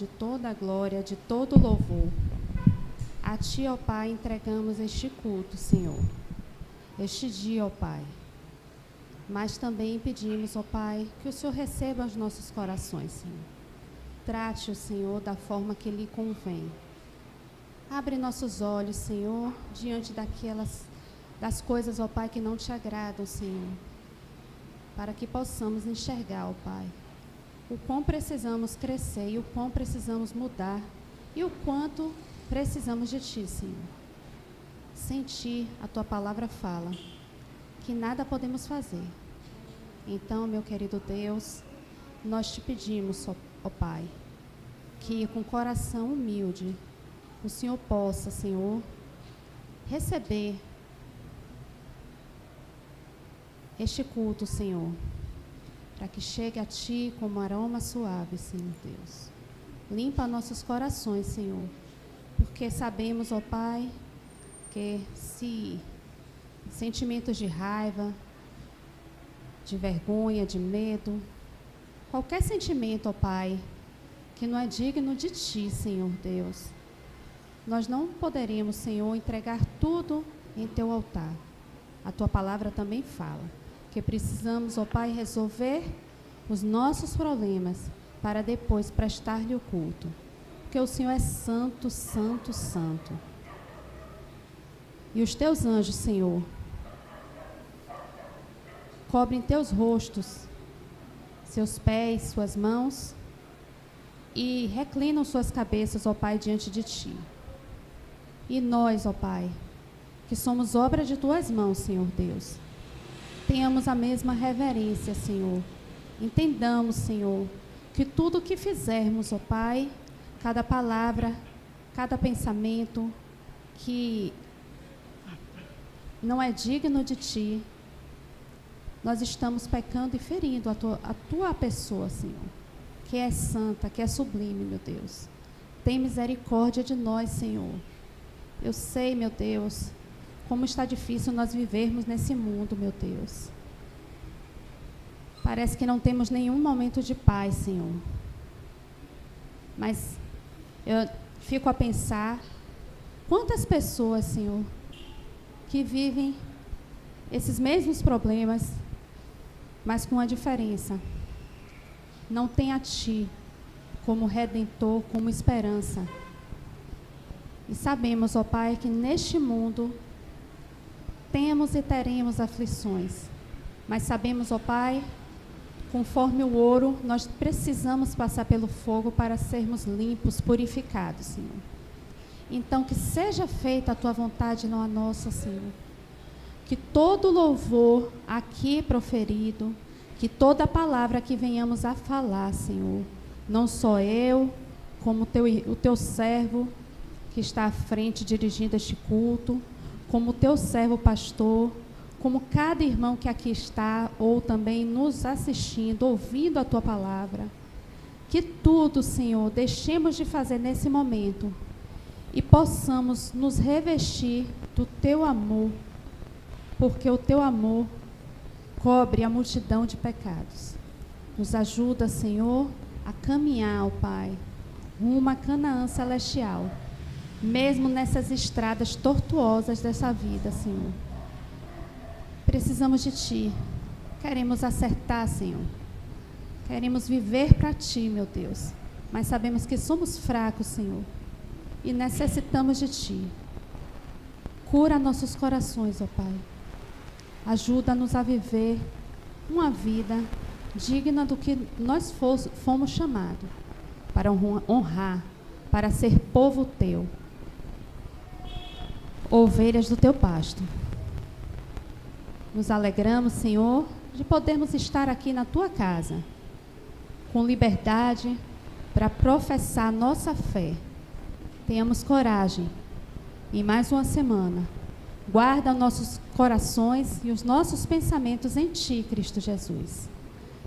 de toda a glória, de todo o louvor. A Ti, ó Pai, entregamos este culto, Senhor, este dia, ó Pai. Mas também pedimos, ó Pai, que o Senhor receba os nossos corações, Senhor. Trate o Senhor da forma que lhe convém. Abre nossos olhos, Senhor, diante das coisas, ó Pai, que não Te agradam, Senhor, para que possamos enxergar, ó Pai, o quão precisamos crescer e o quão precisamos mudar e o quanto precisamos de Ti, Senhor. Sem Ti, a Tua palavra fala que nada podemos fazer. Então, meu querido Deus, nós Te pedimos, ó Pai, que com coração humilde o Senhor possa, Senhor, receber este culto, Senhor, para que chegue a Ti como aroma suave, Senhor Deus. Limpa nossos corações, Senhor, porque sabemos, ó Pai, que se sentimentos de raiva, de vergonha, de medo, qualquer sentimento, ó Pai, que não é digno de Ti, Senhor Deus, nós não poderemos, Senhor, entregar tudo em Teu altar. A Tua palavra também fala que precisamos, ó Pai, resolver os nossos problemas para depois prestar-lhe o culto. Porque o Senhor é santo, santo, santo. E os Teus anjos, Senhor, cobrem Teus rostos, seus pés, suas mãos e reclinam suas cabeças, ó Pai, diante de Ti. E nós, ó Pai, que somos obra de Tuas mãos, Senhor Deus, tenhamos a mesma reverência, Senhor. Entendamos, Senhor, que tudo o que fizermos, ó Pai, cada palavra, cada pensamento que não é digno de Ti, nós estamos pecando e ferindo a Tua pessoa, Senhor, que é santa, que é sublime, meu Deus. Tem misericórdia de nós, Senhor. Eu sei, meu Deus, como está difícil nós vivermos nesse mundo, meu Deus. Parece que não temos nenhum momento de paz, Senhor. Mas eu fico a pensar, quantas pessoas, Senhor, que vivem esses mesmos problemas, mas com uma diferença. Não tem a Ti como Redentor, como esperança. E sabemos, ó Pai, que neste mundo temos e teremos aflições. Mas sabemos, ó Pai, conforme o ouro, nós precisamos passar pelo fogo para sermos limpos, purificados, Senhor. Então, que seja feita a Tua vontade, não a nossa, Senhor. Que todo louvor aqui proferido, que toda palavra que venhamos a falar, Senhor, não só eu, como o Teu servo que está à frente dirigindo este culto, como o Teu servo pastor, como cada irmão que aqui está, ou também nos assistindo, ouvindo a Tua palavra, que tudo, Senhor, deixemos de fazer nesse momento e possamos nos revestir do Teu amor, porque o Teu amor cobre a multidão de pecados. Nos ajuda, Senhor, a caminhar, ó Pai, rumo a Canaã celestial, mesmo nessas estradas tortuosas dessa vida, Senhor. Precisamos de Ti. Queremos acertar, Senhor. Queremos viver para Ti, meu Deus. Mas sabemos que somos fracos, Senhor, e necessitamos de Ti. Cura nossos corações, ó Pai. Ajuda-nos a viver uma vida digna do que nós fomos chamados, para honrar, para ser povo Teu, ovelhas do Teu pasto. Nos alegramos, Senhor, de podermos estar aqui na Tua casa, com liberdade para professar nossa fé. Tenhamos coragem. Em mais uma semana, guarda nossos corações e os nossos pensamentos em Ti, Cristo Jesus,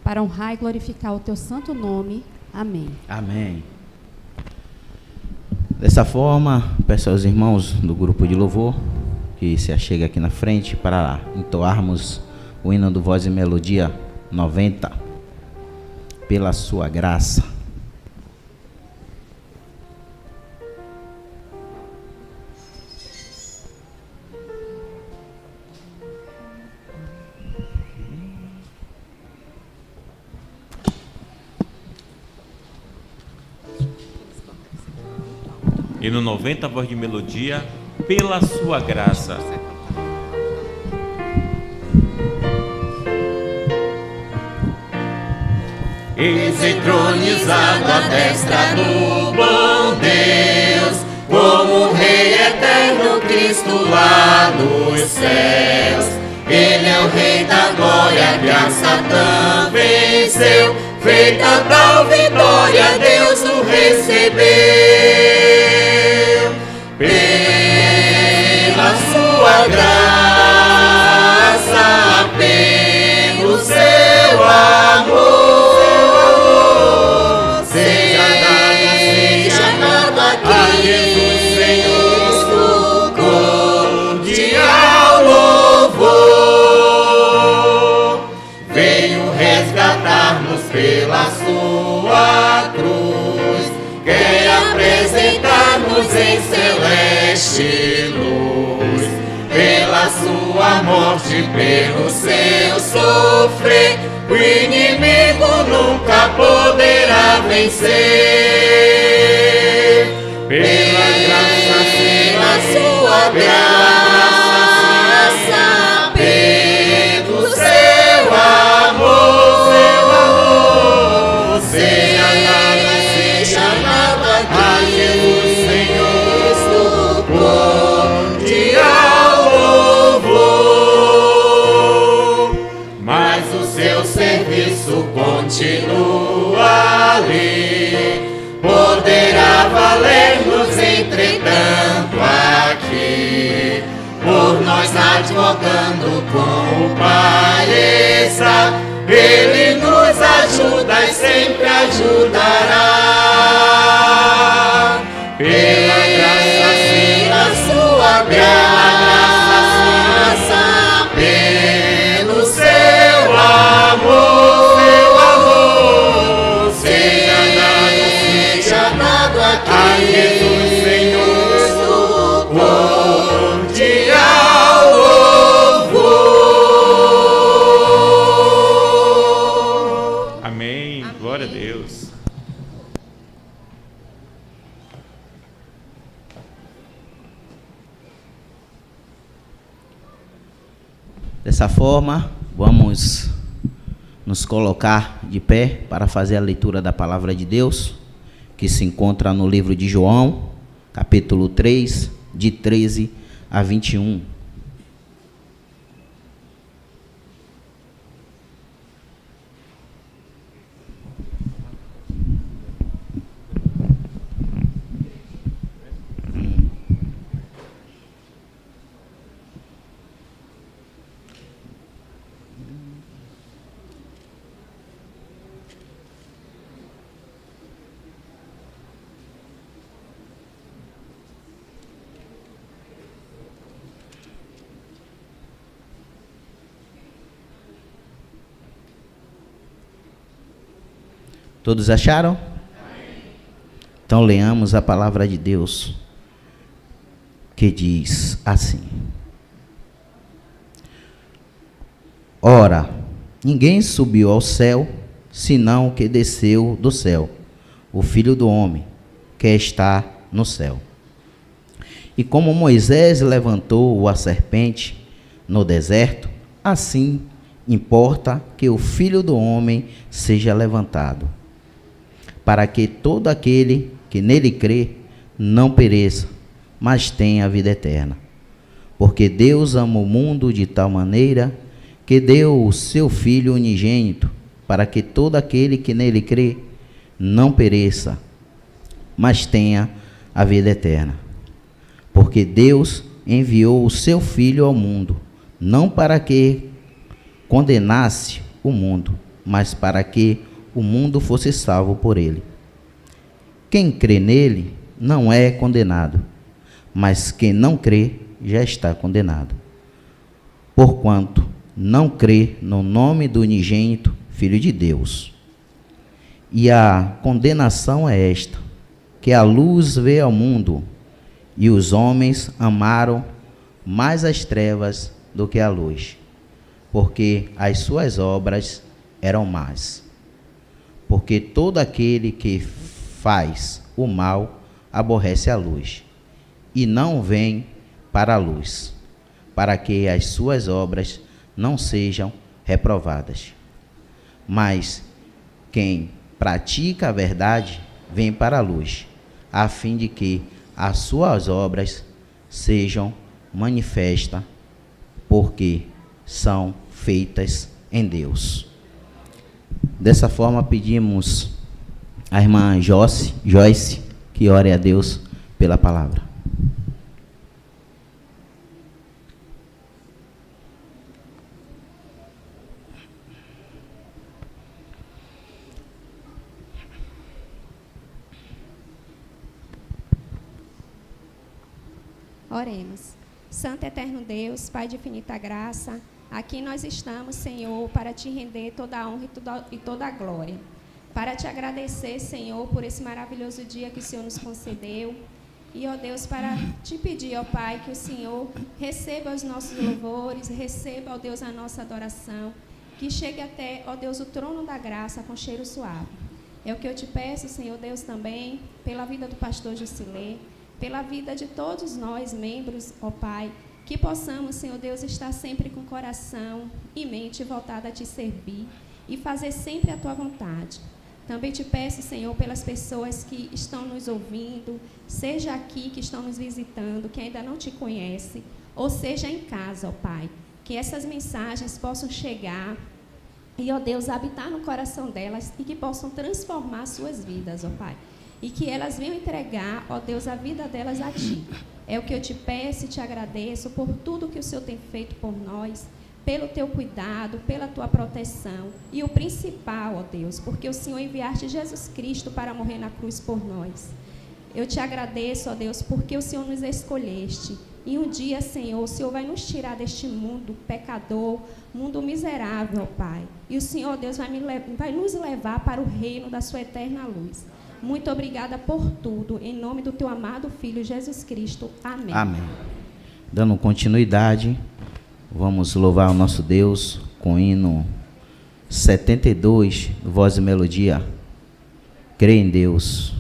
para honrar e glorificar o Teu santo nome. Amém. Amém. Dessa forma, peço aos irmãos do grupo de louvor que se achegue aqui na frente para entoarmos o hino do Voz e Melodia 90, pela Sua graça. e no 90 Voz de Melodia, pela sua graça. Eis entronizado à destra do bom Deus, como Rei eterno Cristo lá nos céus. Ele é o Rei da glória que a Satã venceu. Feita tal vitória, Deus o recebeu. Pela sua graça, pelo seu amor, seja dado aqui a Jesus Senhor, cordial louvor. Veio resgatar-nos pela sua cruz, quer apresentar-nos em celeste luz. Pela sua morte, pelo seu sofrer, o inimigo nunca poderá vencer. Pela graça, pela sua graça, pelo seu amor, seja dado aqui a Jesus Senhor, cordial louvor. Mas o seu serviço continua ali, poderá valer-nos entretanto aqui, por nós advogando com o Pai está. Ele nos ajuda e sempre ajudará. Pela graça, pela sua graça, pelo seu amor, seja dado aqui a Jesus Senhor, cordial louvor. Amém. Glória a Deus. Dessa forma, vamos nos colocar de pé para fazer a leitura da palavra de Deus, que se encontra no livro de João, capítulo 3, de 13 a 21. Todos acharam? Amém. Então leamos a palavra de Deus, que diz assim: Ora, ninguém subiu ao céu, senão o que desceu do céu, o Filho do homem, que está no céu. E como Moisés levantou a serpente no deserto, assim importa que o Filho do homem seja levantado, para que todo aquele que nele crê não pereça, mas tenha a vida eterna. Porque Deus ama o mundo de tal maneira que deu o seu Filho unigênito, para que todo aquele que nele crê não pereça, mas tenha a vida eterna. Porque Deus enviou o seu Filho ao mundo, não para que condenasse o mundo, mas para que o mundo fosse salvo por ele. Quem crê nele não é condenado, mas quem não crê já está condenado, porquanto não crê no nome do unigênito Filho de Deus. E a condenação é esta, que a luz veio ao mundo, e os homens amaram mais as trevas do que a luz, porque as suas obras eram más. Porque todo aquele que faz o mal aborrece a luz, e não vem para a luz, para que as suas obras não sejam reprovadas. Mas quem pratica a verdade vem para a luz, a fim de que as suas obras sejam manifestas, porque são feitas em Deus. Dessa forma, pedimos à irmã Joyce que ore a Deus pela palavra. Oremos. Santo e eterno Deus, Pai de infinita graça, aqui nós estamos, Senhor, para te render toda a honra e toda a glória. Para te agradecer, Senhor, por esse maravilhoso dia que o Senhor nos concedeu. E, ó Deus, para te pedir, ó Pai, que o Senhor receba os nossos louvores, receba, ó Deus, a nossa adoração, que chegue até, ó Deus, o trono da graça com cheiro suave. É o que eu te peço, Senhor Deus, também, pela vida do pastor Jusilê, pela vida de todos nós, membros, ó Pai, que possamos, Senhor Deus, estar sempre com coração e mente voltada a te servir e fazer sempre a tua vontade. Também te peço, Senhor, pelas pessoas que estão nos ouvindo, seja aqui que estão nos visitando, que ainda não te conhecem, ou seja em casa, ó Pai, que essas mensagens possam chegar e, ó Deus, habitar no coração delas e que possam transformar suas vidas, ó Pai. E que elas venham entregar, ó Deus, a vida delas a Ti. É o que eu te peço e te agradeço por tudo que o Senhor tem feito por nós, pelo Teu cuidado, pela Tua proteção. E o principal, ó Deus, porque o Senhor enviaste Jesus Cristo para morrer na cruz por nós. Eu te agradeço, ó Deus, porque o Senhor nos escolheste. E um dia, Senhor, o Senhor vai nos tirar deste mundo pecador, mundo miserável, ó Pai. E o Senhor, ó Deus, vai nos levar para o reino da Sua eterna luz. Muito obrigada por tudo, em nome do Teu amado Filho, Jesus Cristo. Amém. Amém. Dando continuidade, vamos louvar o nosso Deus com o hino 72, voz e melodia. Crê em Deus.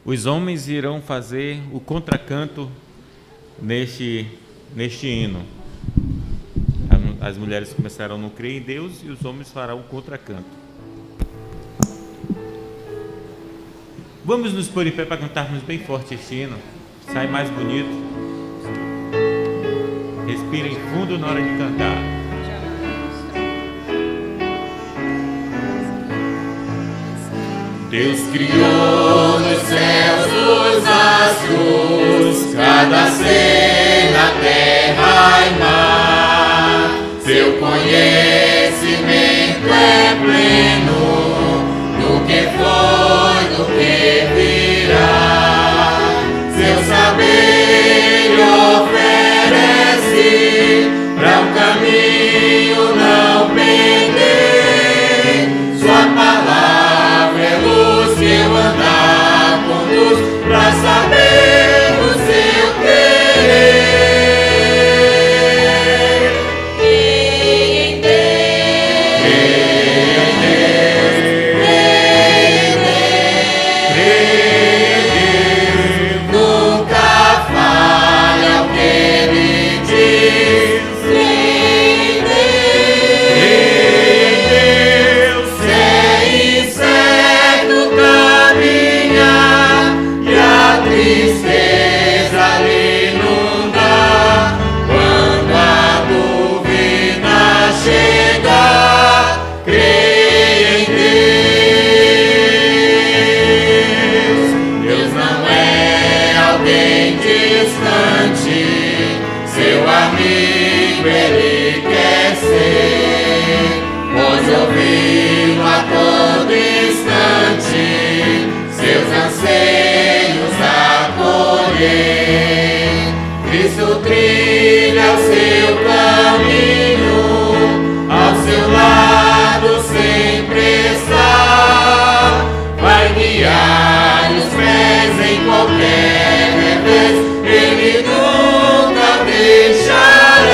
Os homens irão fazer o contracanto neste hino. As mulheres começarão no crer em Deus e os homens farão o contracanto. Vamos nos pôr em pé para cantarmos bem forte este hino. Sai mais bonito. Respirem fundo na hora de cantar. Deus criou nos céus os astros, cada ser na terra e mar. Seu conhecimento é pleno do que foi, do que virá. Seu saber lhe oferece para um caminho não perder. Sua palavra é luz que eu andar conduz para saber o seu querer. Ele quer ser, pode ouvi-lo a todo instante, seus anseios acolher. Cristo trilha o seu caminho, ao seu lado sempre está, vai guiar os pés em qualquer revés, Ele nunca deixará.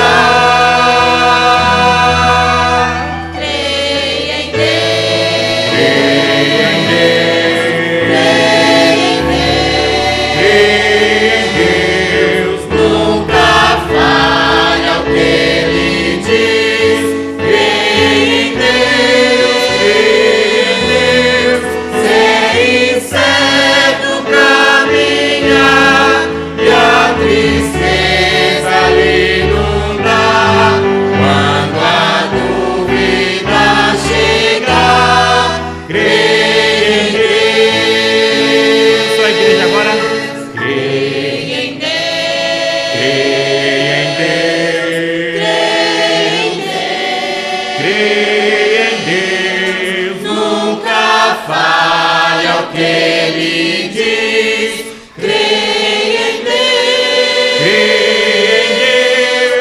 falha o que ele diz. Creia em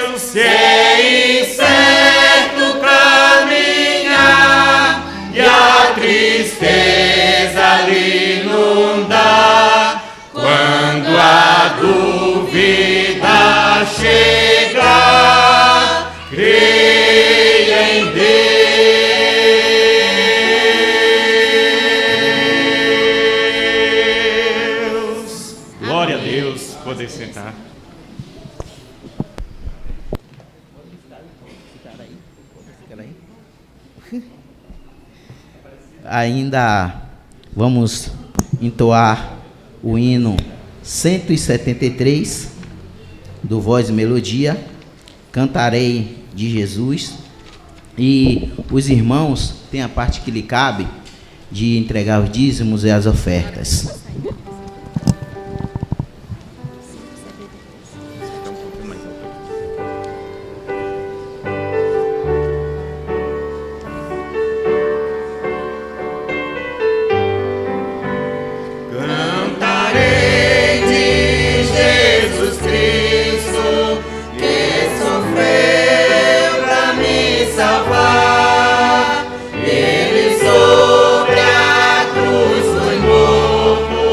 Deus, se é incerto caminhar e a tristeza lhe inundar, quando a dúvida chegar, creia em Deus. Glória a Deus. Poder sentar. Ainda vamos entoar o hino 173 do Voz e Melodia, Cantarei de Jesus, e os irmãos têm a parte que lhe cabe de entregar os dízimos e as ofertas. Cantarei de Jesus Cristo, que sofreu pra me salvar. Ele sobre a cruz foi morto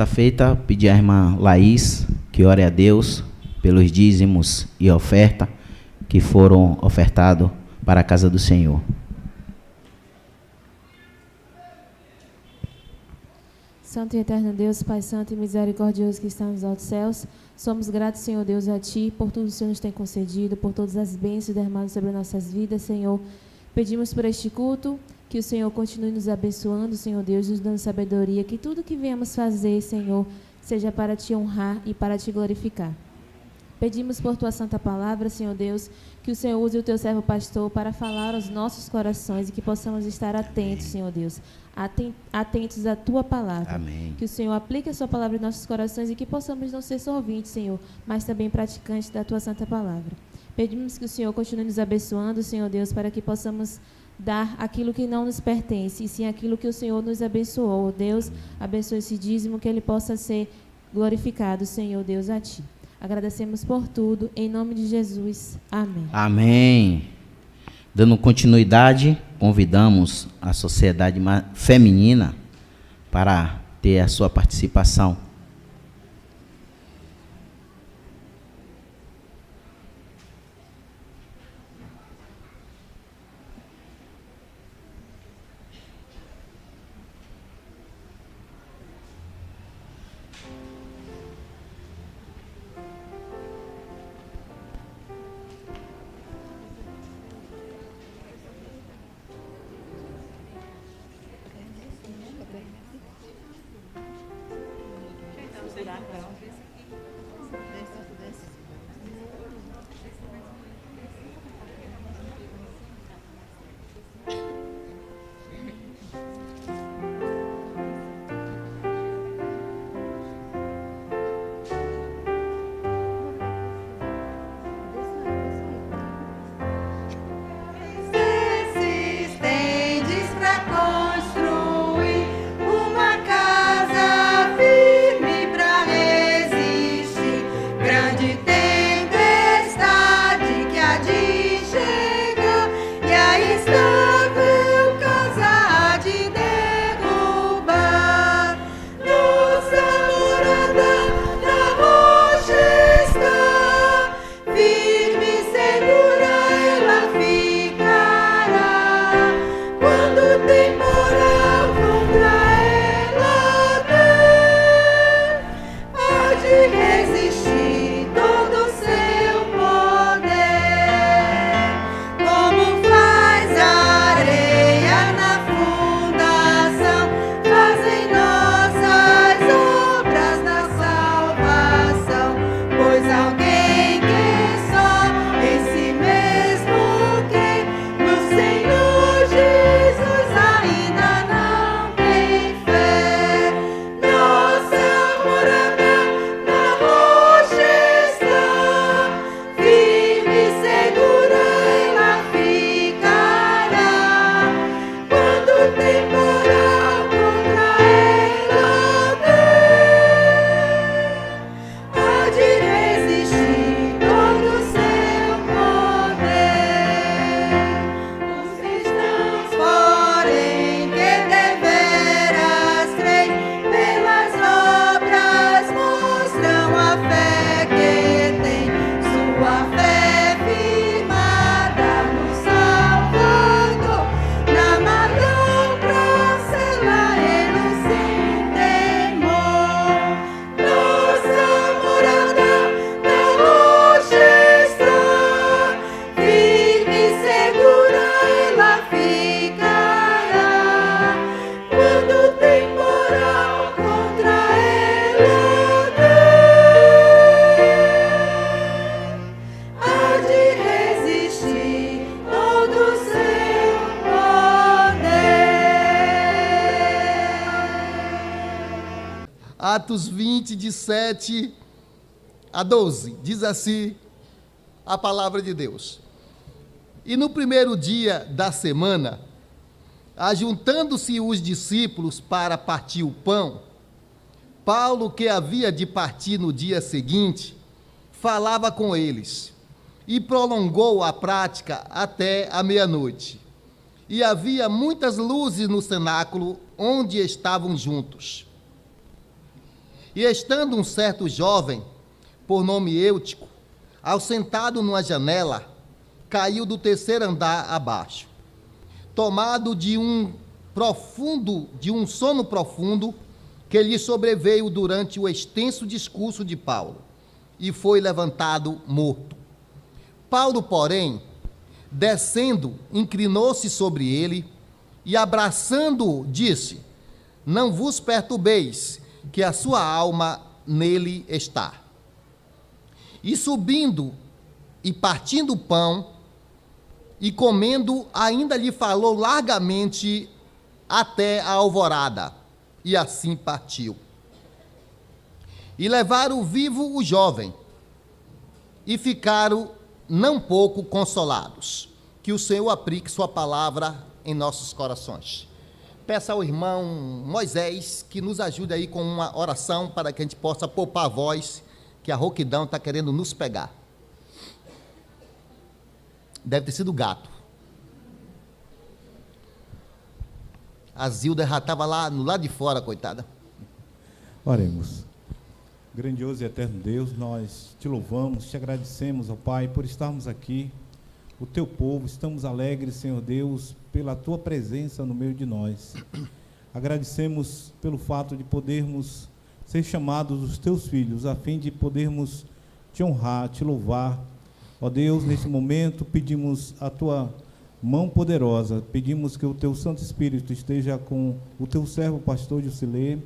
Dessa feita, pedi à irmã Laís que ore a Deus pelos dízimos e oferta que foram ofertados para a casa do Senhor. Santo e eterno Deus, Pai Santo e misericordioso que está nos altos céus, somos gratos, Senhor Deus, a Ti, por tudo que o Senhor nos tem concedido, por todas as bênçãos derramadas sobre nossas vidas, Senhor. Pedimos por este culto, que o Senhor continue nos abençoando, Senhor Deus, nos dando sabedoria, que tudo que viemos fazer, Senhor, seja para Te honrar e para Te glorificar. Pedimos por Tua santa palavra, Senhor Deus, que o Senhor use o Teu servo pastor para falar aos nossos corações e que possamos estar atentos, Senhor Deus, atentos à Tua palavra. Amém. Que o Senhor aplique a Sua palavra em nossos corações e que possamos não ser só ouvintes, Senhor, mas também praticantes da Tua santa palavra. Pedimos que o Senhor continue nos abençoando, Senhor Deus, para que possamos dar aquilo que não nos pertence, e sim aquilo que o Senhor nos abençoou. Deus, abençoe esse dízimo, que ele possa ser glorificado, Senhor Deus, a Ti. Agradecemos por tudo, em nome de Jesus. Amém. Amém. Dando continuidade, convidamos a sociedade feminina para ter a sua participação. Atos 20, de 7 a 12, diz assim a palavra de Deus. E no primeiro dia da semana, ajuntando-se os discípulos para partir o pão, Paulo, que havia de partir no dia seguinte, falava com eles, e prolongou a prática até a meia-noite. E havia muitas luzes no cenáculo onde estavam juntos. E estando um certo jovem, por nome Eutico, ao sentado numa janela, caiu do terceiro andar abaixo, tomado de um sono profundo que lhe sobreveio durante o extenso discurso de Paulo, e foi levantado morto. Paulo, porém, descendo, inclinou-se sobre ele e, abraçando-o, disse: não vos perturbeis, que a sua alma nele está. E subindo e partindo o pão e comendo, ainda lhe falou largamente até a alvorada, e assim partiu. E levaram vivo o jovem, e ficaram não pouco consolados. Que o Senhor aplique sua palavra em nossos corações. Peça ao irmão Moisés que nos ajude aí com uma oração para que a gente possa poupar a voz, que a rouquidão está querendo nos pegar. Deve ter sido o gato. A Zilda já estava lá no lado de fora, coitada. Oremos. Grandioso e eterno Deus, nós te louvamos, te agradecemos, ó Pai, por estarmos aqui, o teu povo, estamos alegres, Senhor Deus, pela tua presença no meio de nós. Agradecemos pelo fato de podermos ser chamados os teus filhos, a fim de podermos te honrar, te louvar. Ó Deus, neste momento pedimos a tua mão poderosa, pedimos que o teu Santo Espírito esteja com o teu servo, pastor Jusilê,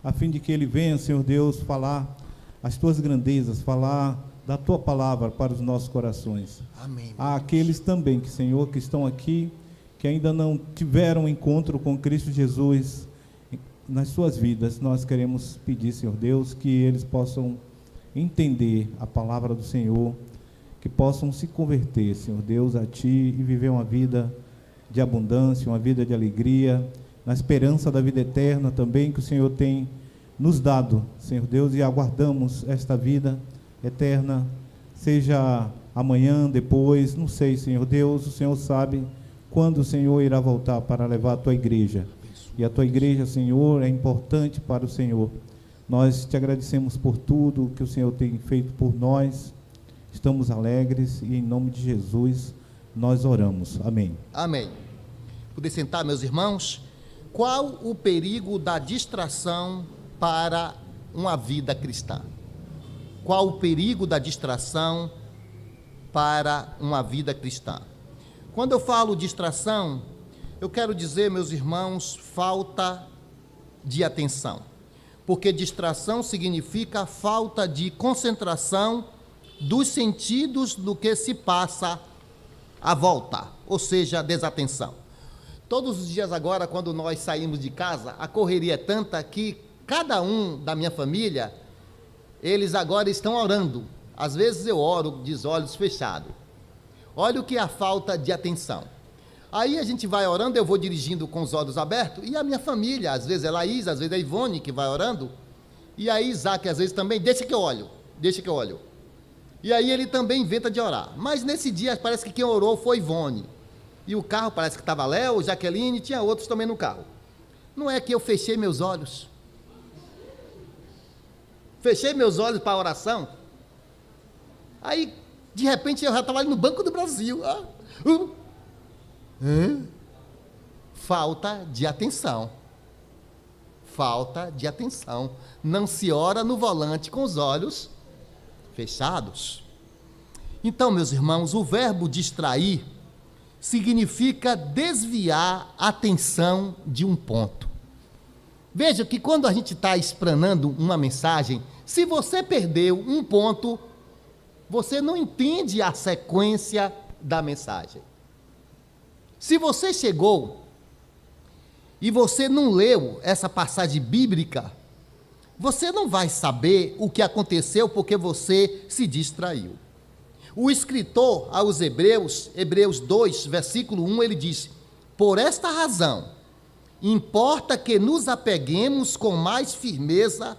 a fim de que ele venha, Senhor Deus, falar as tuas grandezas, falar da tua palavra para os nossos corações. Amém. Há aqueles também, que, Senhor, que estão aqui, que ainda não tiveram encontro com Cristo Jesus nas suas vidas. Nós queremos pedir, Senhor Deus, que eles possam entender a palavra do Senhor, que possam se converter, Senhor Deus, a Ti e viver uma vida de abundância, uma vida de alegria, na esperança da vida eterna também que o Senhor tem nos dado, Senhor Deus, e aguardamos esta vida eterna, seja amanhã, depois, não sei, Senhor Deus, o Senhor sabe quando o Senhor irá voltar para levar a Tua igreja, e a Tua igreja, Senhor, é importante para o Senhor. Nós te agradecemos por tudo que o Senhor tem feito por nós, estamos alegres e em nome de Jesus nós oramos. Amém. Amém. Poder sentar, meus irmãos? Qual o perigo da distração para uma vida cristã? Qual o perigo da distração para uma vida cristã? Quando eu falo distração, eu quero dizer, meus irmãos, falta de atenção. Porque distração significa falta de concentração dos sentidos do que se passa à volta, ou seja, desatenção. Todos os dias agora, quando nós saímos de casa, a correria é tanta que cada um da minha família, eles agora estão orando. Às vezes eu oro de olhos fechados. Olha o que é a falta de atenção. Aí a gente vai orando, eu vou dirigindo com os olhos abertos, e a minha família, às vezes é Laís, às vezes é Ivone que vai orando, e aí Isaac às vezes também, deixa que eu olho. E aí ele também inventa de orar. Mas nesse dia parece que quem orou foi Ivone. E o carro parece que estava Léo, Jaqueline, tinha outros também no carro. Não é que eu fechei meus olhos? Fechei meus olhos para a oração. Aí, de repente, eu já estava ali no Banco do Brasil. Falta de atenção. Falta de atenção. Não se ora no volante com os olhos fechados. Então, meus irmãos, o verbo distrair significa desviar a atenção de um ponto. Veja que quando a gente está explanando uma mensagem, se você perdeu um ponto, você não entende a sequência da mensagem. Se você chegou e você não leu essa passagem bíblica, você não vai saber o que aconteceu porque você se distraiu. O escritor aos Hebreus, Hebreus 2, versículo 1, ele diz: por esta razão, importa que nos apeguemos com mais firmeza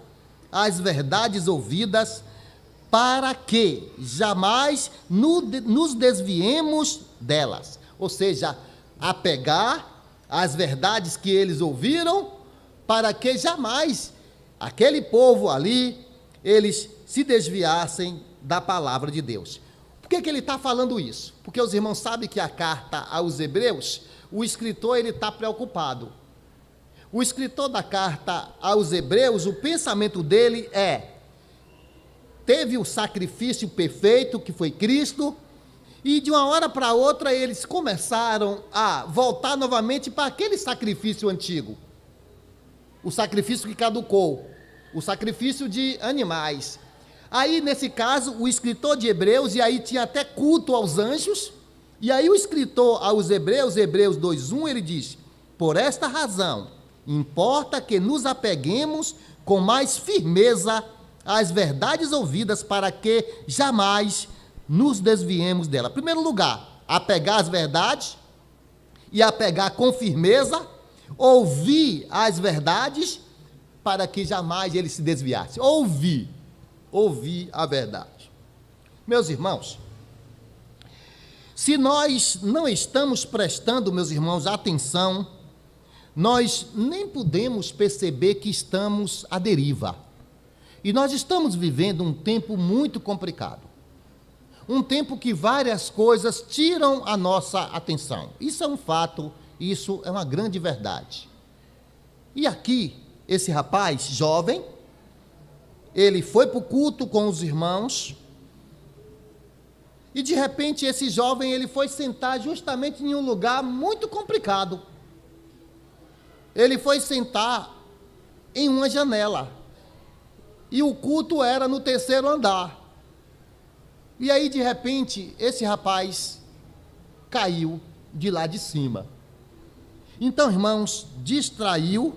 às verdades ouvidas, para que jamais nos desviemos delas. Ou seja, apegar às verdades que eles ouviram, para que jamais aquele povo ali, eles se desviassem da palavra de Deus. Por que ele está falando isso? Porque os irmãos sabem que a carta aos Hebreus, o escritor ele está preocupado. O escritor da carta aos Hebreus, o pensamento dele teve o sacrifício perfeito, que foi Cristo, e de uma hora para outra eles começaram a voltar novamente para aquele sacrifício antigo. O sacrifício que caducou, o sacrifício de animais. Aí, nesse caso, o escritor de Hebreus, e aí tinha até culto aos anjos, e aí o escritor aos Hebreus, Hebreus 2:1, ele diz: por esta razão, importa que nos apeguemos com mais firmeza às verdades ouvidas, para que jamais nos desviemos dela. Em primeiro lugar, apegar às verdades, e apegar com firmeza, ouvir as verdades, para que jamais ele se desviasse. Ouvir a verdade. Meus irmãos, se nós não estamos prestando, meus irmãos, atenção, nós nem podemos perceber que estamos à deriva. E nós estamos vivendo um tempo muito complicado. Um tempo que várias coisas tiram a nossa atenção. Isso é um fato, isso é uma grande verdade. E aqui, esse rapaz jovem, ele foi para o culto com os irmãos, e de repente esse jovem ele foi sentar justamente em um lugar muito complicado. Ele foi sentar em uma janela, e o culto era no 3º andar. E aí de repente esse rapaz caiu de lá de cima. Então, irmãos, distraiu.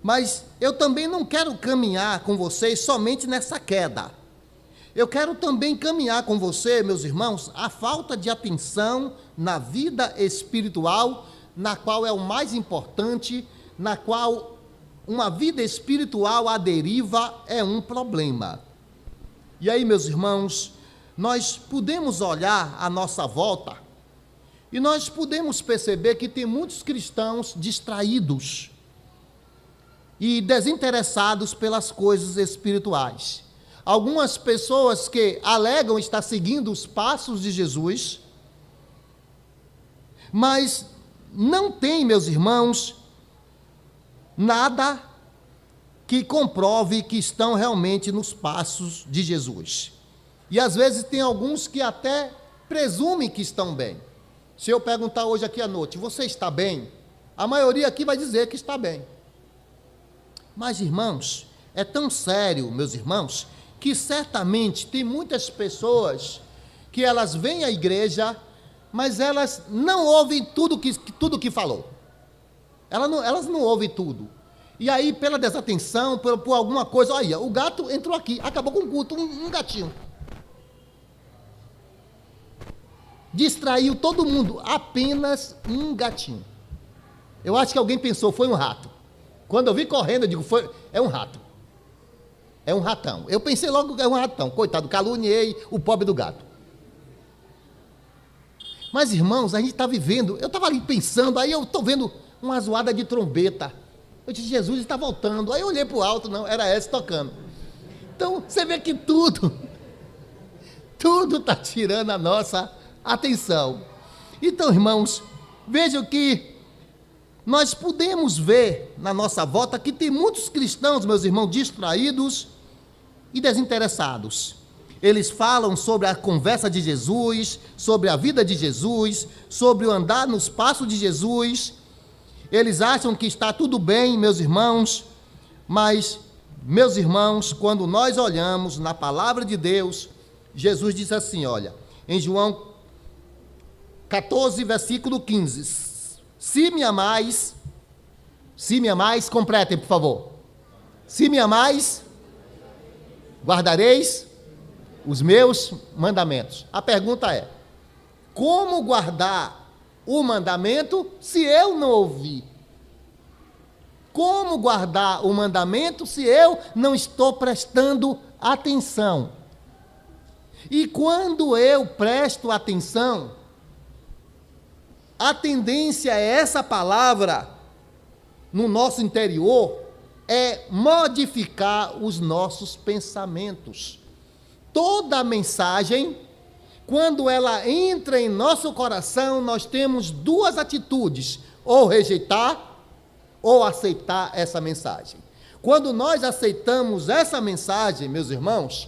Mas eu também não quero caminhar com vocês somente nessa queda. Eu quero também caminhar com você, meus irmãos, a falta de atenção na vida espiritual, na qual é o mais importante, na qual uma vida espiritual à deriva é um problema. E aí, meus irmãos, nós podemos olhar à nossa volta e nós podemos perceber que tem muitos cristãos distraídos e desinteressados pelas coisas espirituais. Algumas pessoas que alegam estar seguindo os passos de Jesus, mas não tem, meus irmãos, nada que comprove que estão realmente nos passos de Jesus. E às vezes tem alguns que até presumem que estão bem. Se eu perguntar hoje aqui à noite, você está bem? A maioria aqui vai dizer que está bem. Mas, irmãos, é tão sério, meus irmãos, que certamente tem muitas pessoas que elas vêm à igreja, mas elas não ouvem tudo que falou. Elas não ouvem tudo. E aí, pela desatenção, por alguma coisa, olha, o gato entrou aqui, acabou com o culto, um gatinho. Distraiu todo mundo, apenas um gatinho. Eu acho que alguém pensou, foi um rato. Quando eu vi correndo, eu digo, é um rato. É um ratão. Eu pensei logo que é um ratão. Coitado, caluniei o pobre do gato. Mas, irmãos, a gente está vivendo, eu estava ali pensando, aí eu estou vendo uma zoada de trombeta. Eu disse, Jesus está voltando. Aí eu olhei para o alto, não, era essa tocando. Então, você vê que tudo está tirando a nossa atenção. Então, irmãos, vejam que nós podemos ver na nossa volta que tem muitos cristãos, meus irmãos, distraídos e desinteressados. Eles falam sobre a conversa de Jesus, sobre a vida de Jesus, sobre o andar nos passos de Jesus. Eles acham que está tudo bem, meus irmãos, mas, meus irmãos, quando nós olhamos na palavra de Deus, Jesus diz assim, olha, em João 14, versículo 15, se me amais, completem, por favor. Se me amais, guardareis os meus mandamentos. A pergunta é, como guardar o mandamento se eu não ouvir? Como guardar o mandamento se eu não estou prestando atenção? E quando eu presto atenção, a tendência é essa palavra no nosso interior é modificar os nossos pensamentos. Toda mensagem, quando ela entra em nosso coração, nós temos duas atitudes: ou rejeitar ou aceitar essa mensagem. Quando nós aceitamos essa mensagem, meus irmãos,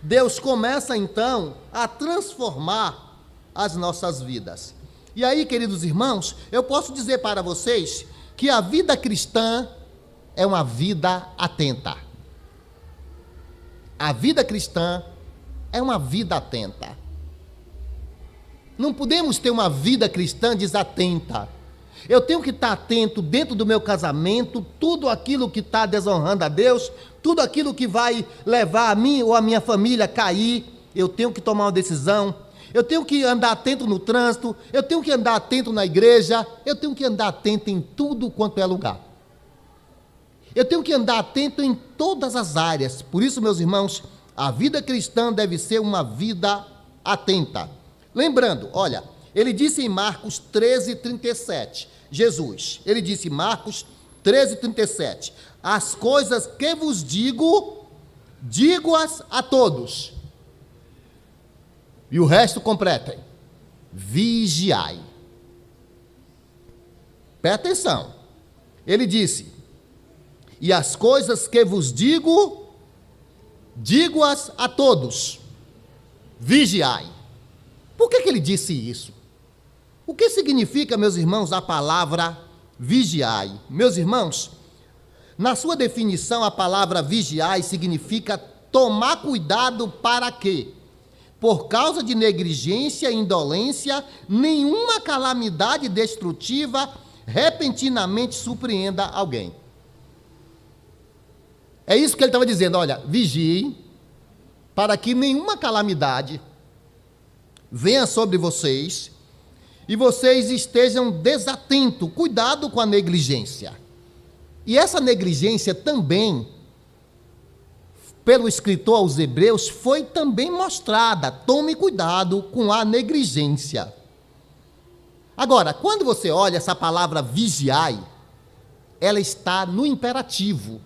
Deus começa então a transformar as nossas vidas. E aí, queridos irmãos, eu posso dizer para vocês que a vida cristã é uma vida atenta. A vida cristã é uma vida atenta. Não podemos ter uma vida cristã desatenta. Eu tenho que estar atento dentro do meu casamento, tudo aquilo que está desonrando a Deus, tudo aquilo que vai levar a mim ou a minha família a cair, eu tenho que tomar uma decisão. Eu tenho que andar atento no trânsito, eu tenho que andar atento na igreja, eu tenho que andar atento em tudo quanto é lugar. Eu tenho que andar atento em todas as áreas. Por isso, meus irmãos, a vida cristã deve ser uma vida atenta. Lembrando, olha, ele disse em Marcos 13:37, Jesus, ele disse em Marcos 13:37, as coisas que vos digo, digo-as a todos. E o resto completem, vigiai. Presta atenção, ele disse, e as coisas que vos digo, digo-as a todos, vigiai. Por que ele disse isso? O que significa, meus irmãos, a palavra vigiai? Meus irmãos, na sua definição, a palavra vigiai significa tomar cuidado para quê? Por causa de negligência e indolência, nenhuma calamidade destrutiva repentinamente surpreenda alguém. É isso que ele estava dizendo, olha, vigie para que nenhuma calamidade venha sobre vocês e vocês estejam desatentos, cuidado com a negligência. E essa negligência também, pelo escritor aos Hebreus, foi também mostrada. Tome cuidado com a negligência. Agora, quando você olha essa palavra vigiai, ela está no imperativo.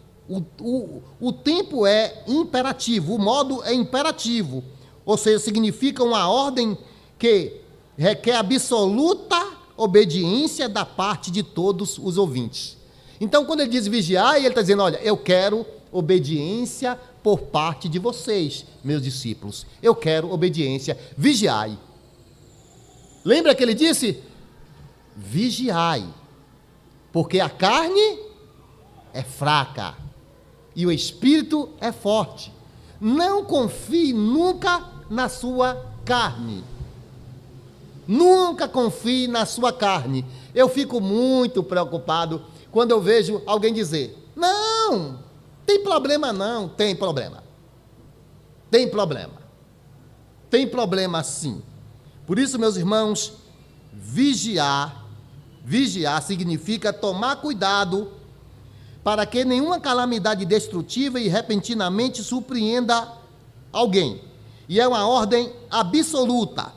O tempo é imperativo, o modo é imperativo. Ou seja, significa uma ordem que requer absoluta obediência da parte de todos os ouvintes. Então, quando ele diz vigiar, ele está dizendo, olha, eu quero obediência por parte de vocês, meus discípulos. Eu quero obediência, vigiai. Lembra que ele disse? Vigiai, porque a carne é fraca e o espírito é forte. Não confie nunca na sua carne. Nunca confie na sua carne. Eu fico muito preocupado quando eu vejo alguém dizer, não, tem problema não. Tem problema. Tem problema. Tem problema sim. Por isso, meus irmãos, vigiar significa tomar cuidado para que nenhuma calamidade destrutiva e repentinamente surpreenda alguém. E é uma ordem absoluta.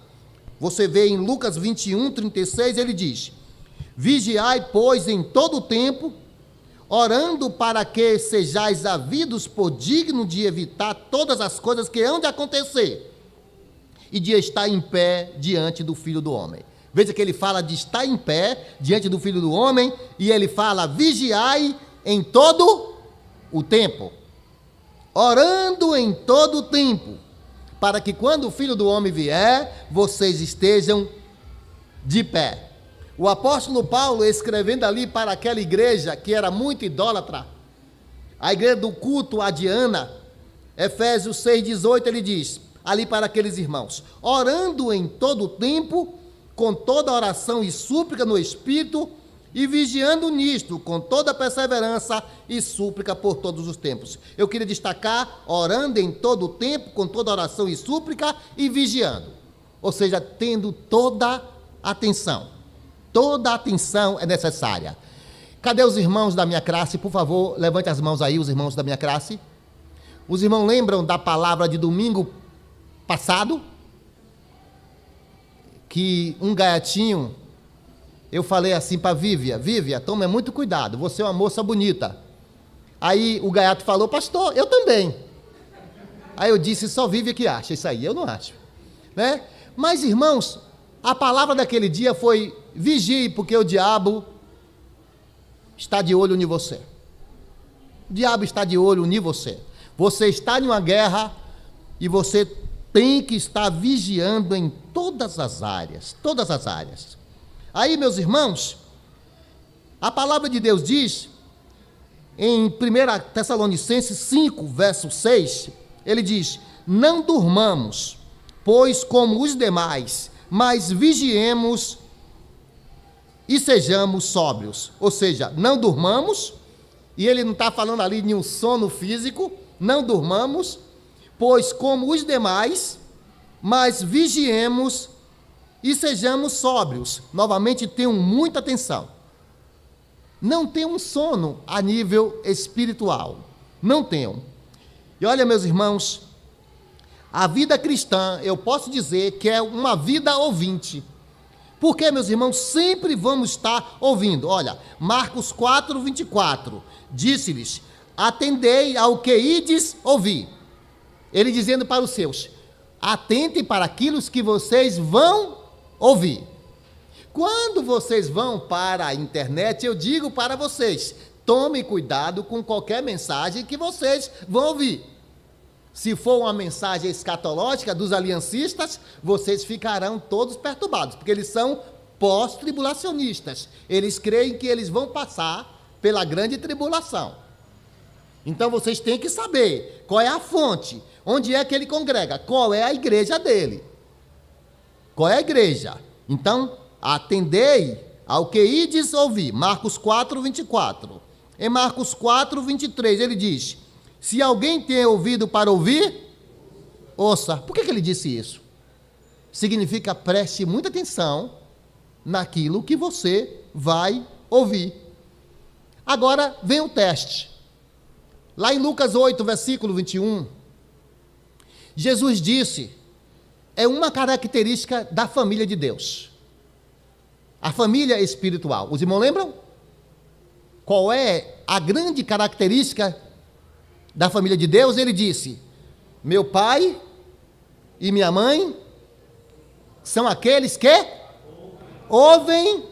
Você vê em Lucas 21:36, ele diz, vigiai, pois, em todo o tempo, orando para que sejais havidos por digno de evitar todas as coisas que hão de acontecer e de estar em pé diante do Filho do Homem. Veja que ele fala de estar em pé diante do Filho do Homem e ele fala, vigiai em todo o tempo, orando em todo o tempo, para que quando o Filho do Homem vier, vocês estejam de pé. O apóstolo Paulo, escrevendo ali para aquela igreja que era muito idólatra, a igreja do culto a Diana, Efésios 6:18, ele diz, ali para aqueles irmãos, orando em todo o tempo, com toda oração e súplica no Espírito, e vigiando nisto, com toda perseverança e súplica por todos os tempos. Eu queria destacar, orando em todo o tempo, com toda oração e súplica, e vigiando. Ou seja, tendo toda atenção. Toda atenção é necessária. Cadê os irmãos da minha classe? Por favor, levante as mãos aí, os irmãos da minha classe. Os irmãos lembram da palavra de domingo passado? Que um gaiatinho, eu falei assim para Vívia, tome muito cuidado, você é uma moça bonita. Aí o gaiato falou: pastor, eu também. Aí eu disse: só vive que acha. Isso aí eu não acho, né? Mas, irmãos, a palavra daquele dia foi: vigie, porque o diabo está de olho em você. O diabo está de olho em você. Você está em uma guerra e você tem que estar vigiando em todas as áreas, todas as áreas. Aí, meus irmãos, a palavra de Deus diz, em 1 Tessalonicenses 5, verso 6, ele diz: não durmamos, pois como os demais, mas vigiemos e sejamos sóbrios. Ou seja, não durmamos, e ele não está falando ali de um sono físico, não durmamos, pois como os demais, mas vigiemos e sejamos sóbrios. Novamente, tenham muita atenção. Não tenham sono a nível espiritual. Não tenham. E olha, meus irmãos, a vida cristã, eu posso dizer que é uma vida ouvinte. Porque, meus irmãos, sempre vamos estar ouvindo. Olha, Marcos 4, 24, disse-lhes: atendei ao que ides ouvir. Ele dizendo para os seus: atentem para aquilo que vocês vão ouvir. Quando vocês vão para a internet, eu digo para vocês: tomem cuidado com qualquer mensagem que vocês vão ouvir. Se for uma mensagem escatológica dos aliancistas, vocês ficarão todos perturbados, porque eles são pós-tribulacionistas. Eles creem que eles vão passar pela grande tribulação. Então vocês têm que saber qual é a fonte, onde é que ele congrega, qual é a igreja dele. Qual é a igreja? Então, atendei ao que ides ouvir. Marcos 4, 24. Em Marcos 4, 23, ele diz: se alguém tem ouvido para ouvir, ouça. Por que ele disse isso? Significa: preste muita atenção naquilo que você vai ouvir. Agora vem o teste. Lá em Lucas 8, versículo 21, Jesus disse: é uma característica da família de Deus, a família espiritual. Os irmãos lembram? Qual é a grande característica da família de Deus? Ele disse: meu pai e minha mãe são aqueles que ouvem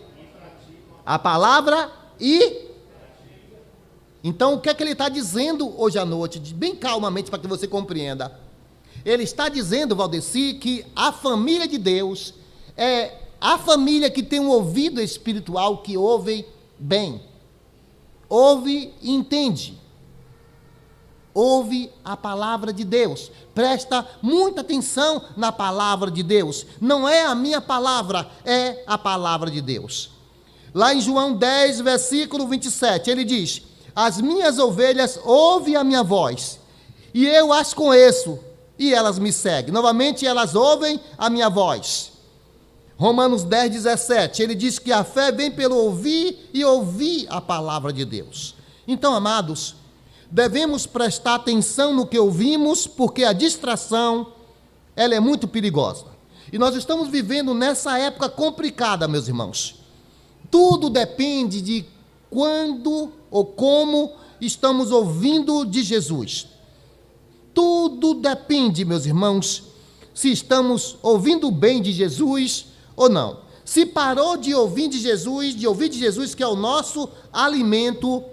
a palavra e... Então, o que é que ele está dizendo hoje à noite, bem calmamente, para que você compreenda? Ele está dizendo, Valdeci, que a família de Deus é a família que tem um ouvido espiritual, que ouve bem, ouve e entende, ouve a palavra de Deus, presta muita atenção na palavra de Deus. Não é a minha palavra, é a palavra de Deus. Lá em João 10, versículo 27, ele diz: as minhas ovelhas ouvem a minha voz, e eu as conheço, e elas me seguem. Novamente, elas ouvem a minha voz. Romanos 10, 17, ele diz que a fé vem pelo ouvir e ouvir a palavra de Deus. Então, amados, devemos prestar atenção no que ouvimos, porque a distração, ela é muito perigosa. E nós estamos vivendo nessa época complicada, meus irmãos. Tudo depende de quando ou como estamos ouvindo de Jesus. Tudo depende, meus irmãos, se estamos ouvindo bem de Jesus ou não. Se parou de ouvir de Jesus, que é o nosso alimento,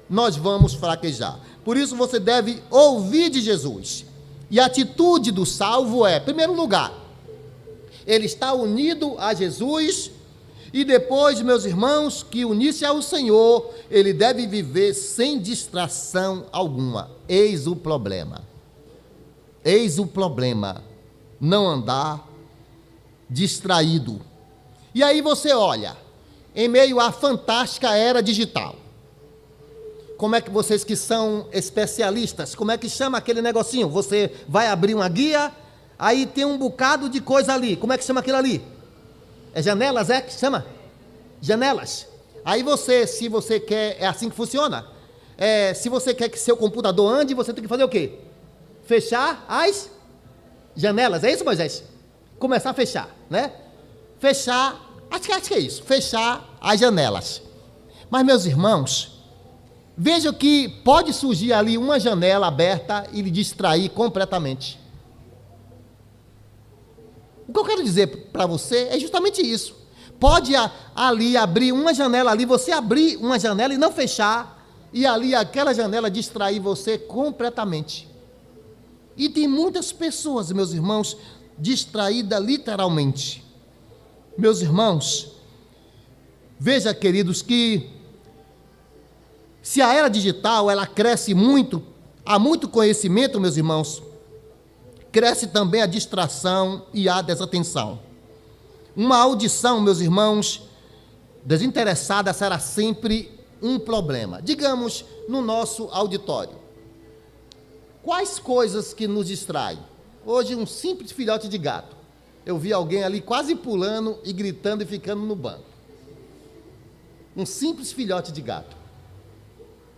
nós vamos fraquejar. Por isso você deve ouvir de Jesus. E a atitude do salvo é, em primeiro lugar, ele está unido a Jesus, e depois, meus irmãos, que unir-se ao Senhor, ele deve viver sem distração alguma. Eis o problema. Eis o problema. Não andar distraído. E aí você olha, em meio à fantástica era digital, como é que vocês que são especialistas, como é que chama aquele negocinho? Você vai abrir uma guia, aí tem um bocado de coisa ali. Como é que chama aquilo ali? É janelas, é que chama? Janelas. Aí você, se você quer, é assim que funciona. Se você quer que seu computador ande, você tem que fazer o quê? Fechar as janelas, é isso, Moisés? Começar a fechar, né? Fechar, acho que é isso, fechar as janelas. Mas, meus irmãos, veja que pode surgir ali uma janela aberta e lhe distrair completamente. O que eu quero dizer para você é justamente isso. Pode ali abrir uma janela ali, você abrir uma janela e não fechar, e ali aquela janela distrair você completamente. E tem muitas pessoas, meus irmãos, distraídas literalmente. Meus irmãos, veja, queridos, que se a era digital ela cresce muito, há muito conhecimento, meus irmãos, cresce também a distração e a desatenção. Uma audição, meus irmãos, desinteressada será sempre um problema. Digamos, no nosso auditório. Quais coisas que nos distraem? Hoje, um simples filhote de gato. Eu vi alguém ali quase pulando e gritando e ficando no banco. Um simples filhote de gato.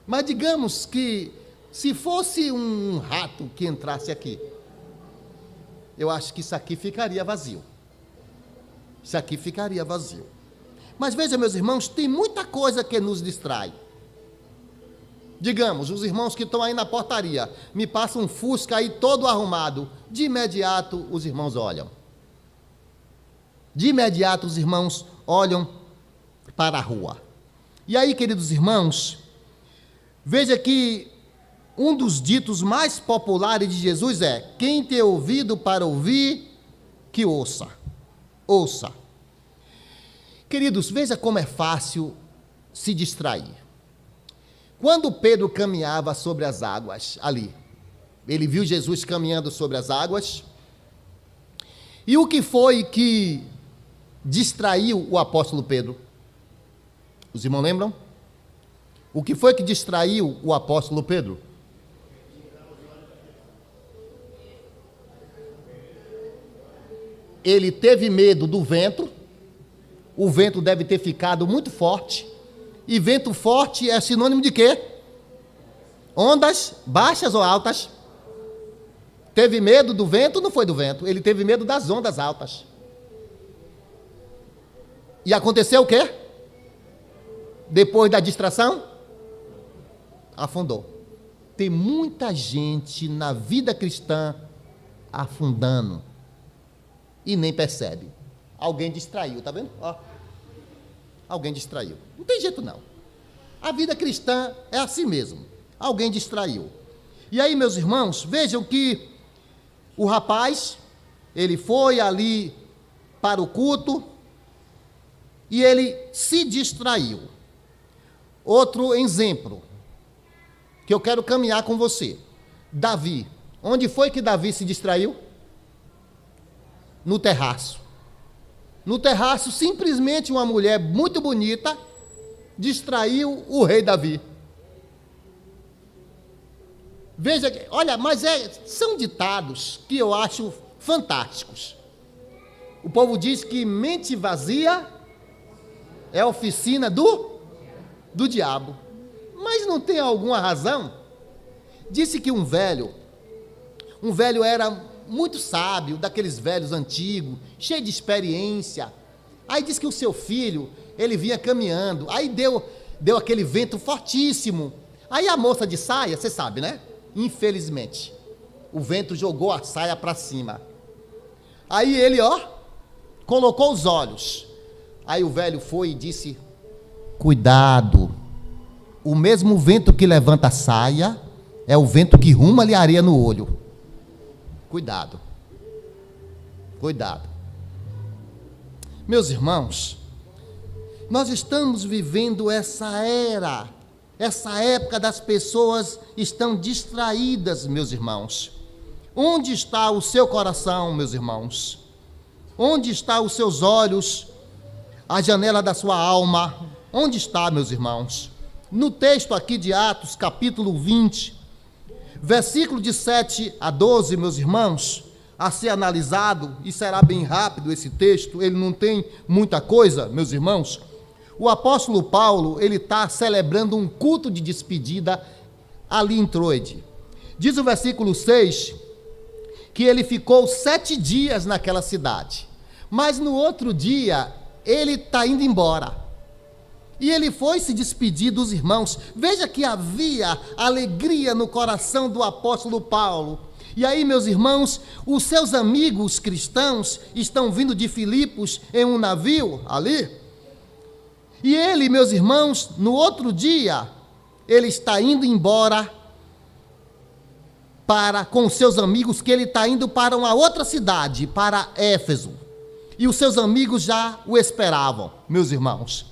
Mas digamos que, se fosse um rato que entrasse aqui, eu acho que isso aqui ficaria vazio. Isso aqui ficaria vazio. Mas veja, meus irmãos, tem muita coisa que nos distrai. Digamos, os irmãos que estão aí na portaria, me passam um Fusca aí todo arrumado. De imediato, os irmãos olham. De imediato, os irmãos olham para a rua. E aí, queridos irmãos, veja que um dos ditos mais populares de Jesus é: quem tem ouvido para ouvir, que ouça. Ouça. Queridos, veja como é fácil se distrair. Quando Pedro caminhava sobre as águas, ali, ele viu Jesus caminhando sobre as águas, e o que foi que distraiu o apóstolo Pedro? Os irmãos lembram? O que foi que distraiu o apóstolo Pedro? Ele teve medo do vento, o vento deve ter ficado muito forte, e vento forte é sinônimo de quê? Ondas baixas ou altas? Teve medo do vento? Não foi do vento, ele teve medo das ondas altas. E aconteceu o quê? Depois da distração? Afundou. Tem muita gente na vida cristã afundando e nem percebe. Alguém distraiu, tá vendo? Ó. Alguém distraiu. Não tem jeito não. A vida cristã é assim mesmo. Alguém distraiu. E aí, meus irmãos, vejam que o rapaz, ele foi ali para o culto e ele se distraiu. Outro exemplo que eu quero caminhar com você. Davi. Onde foi que Davi se distraiu? No terraço. No terraço, simplesmente uma mulher muito bonita distraiu o rei Davi. Veja, olha, mas são ditados que eu acho fantásticos. O povo diz que mente vazia é oficina do diabo. Mas não tem alguma razão? Disse que um velho era muito sábio, daqueles velhos antigos, cheio de experiência. Aí disse que o seu filho, ele vinha caminhando, aí deu aquele vento fortíssimo. Aí a moça de saia, você sabe, né? Infelizmente, o vento jogou a saia para cima. Aí ele, colocou os olhos. Aí o velho foi e disse: cuidado, o mesmo vento que levanta a saia é o vento que ruma-lhe areia no olho. Cuidado. Cuidado. Meus irmãos, nós estamos vivendo essa era, essa época das pessoas estão distraídas, meus irmãos. Onde está o seu coração, meus irmãos? Onde estão os seus olhos, a janela da sua alma? Onde está, meus irmãos? No texto aqui de Atos, capítulo 20, versículo de 7 a 12, meus irmãos, a ser analisado, e será bem rápido esse texto, ele não tem muita coisa, meus irmãos. O apóstolo Paulo, ele está celebrando um culto de despedida ali em Troade. Diz o versículo 6, que ele ficou 7 dias naquela cidade, mas no outro dia, ele está indo embora. E ele foi se despedir dos irmãos. Veja que havia alegria no coração do apóstolo Paulo. E aí, meus irmãos, os seus amigos cristãos estão vindo de Filipos em um navio ali. E ele, meus irmãos, no outro dia, ele está indo embora com seus amigos, que ele está indo para uma outra cidade, para Éfeso. E os seus amigos já o esperavam, meus irmãos.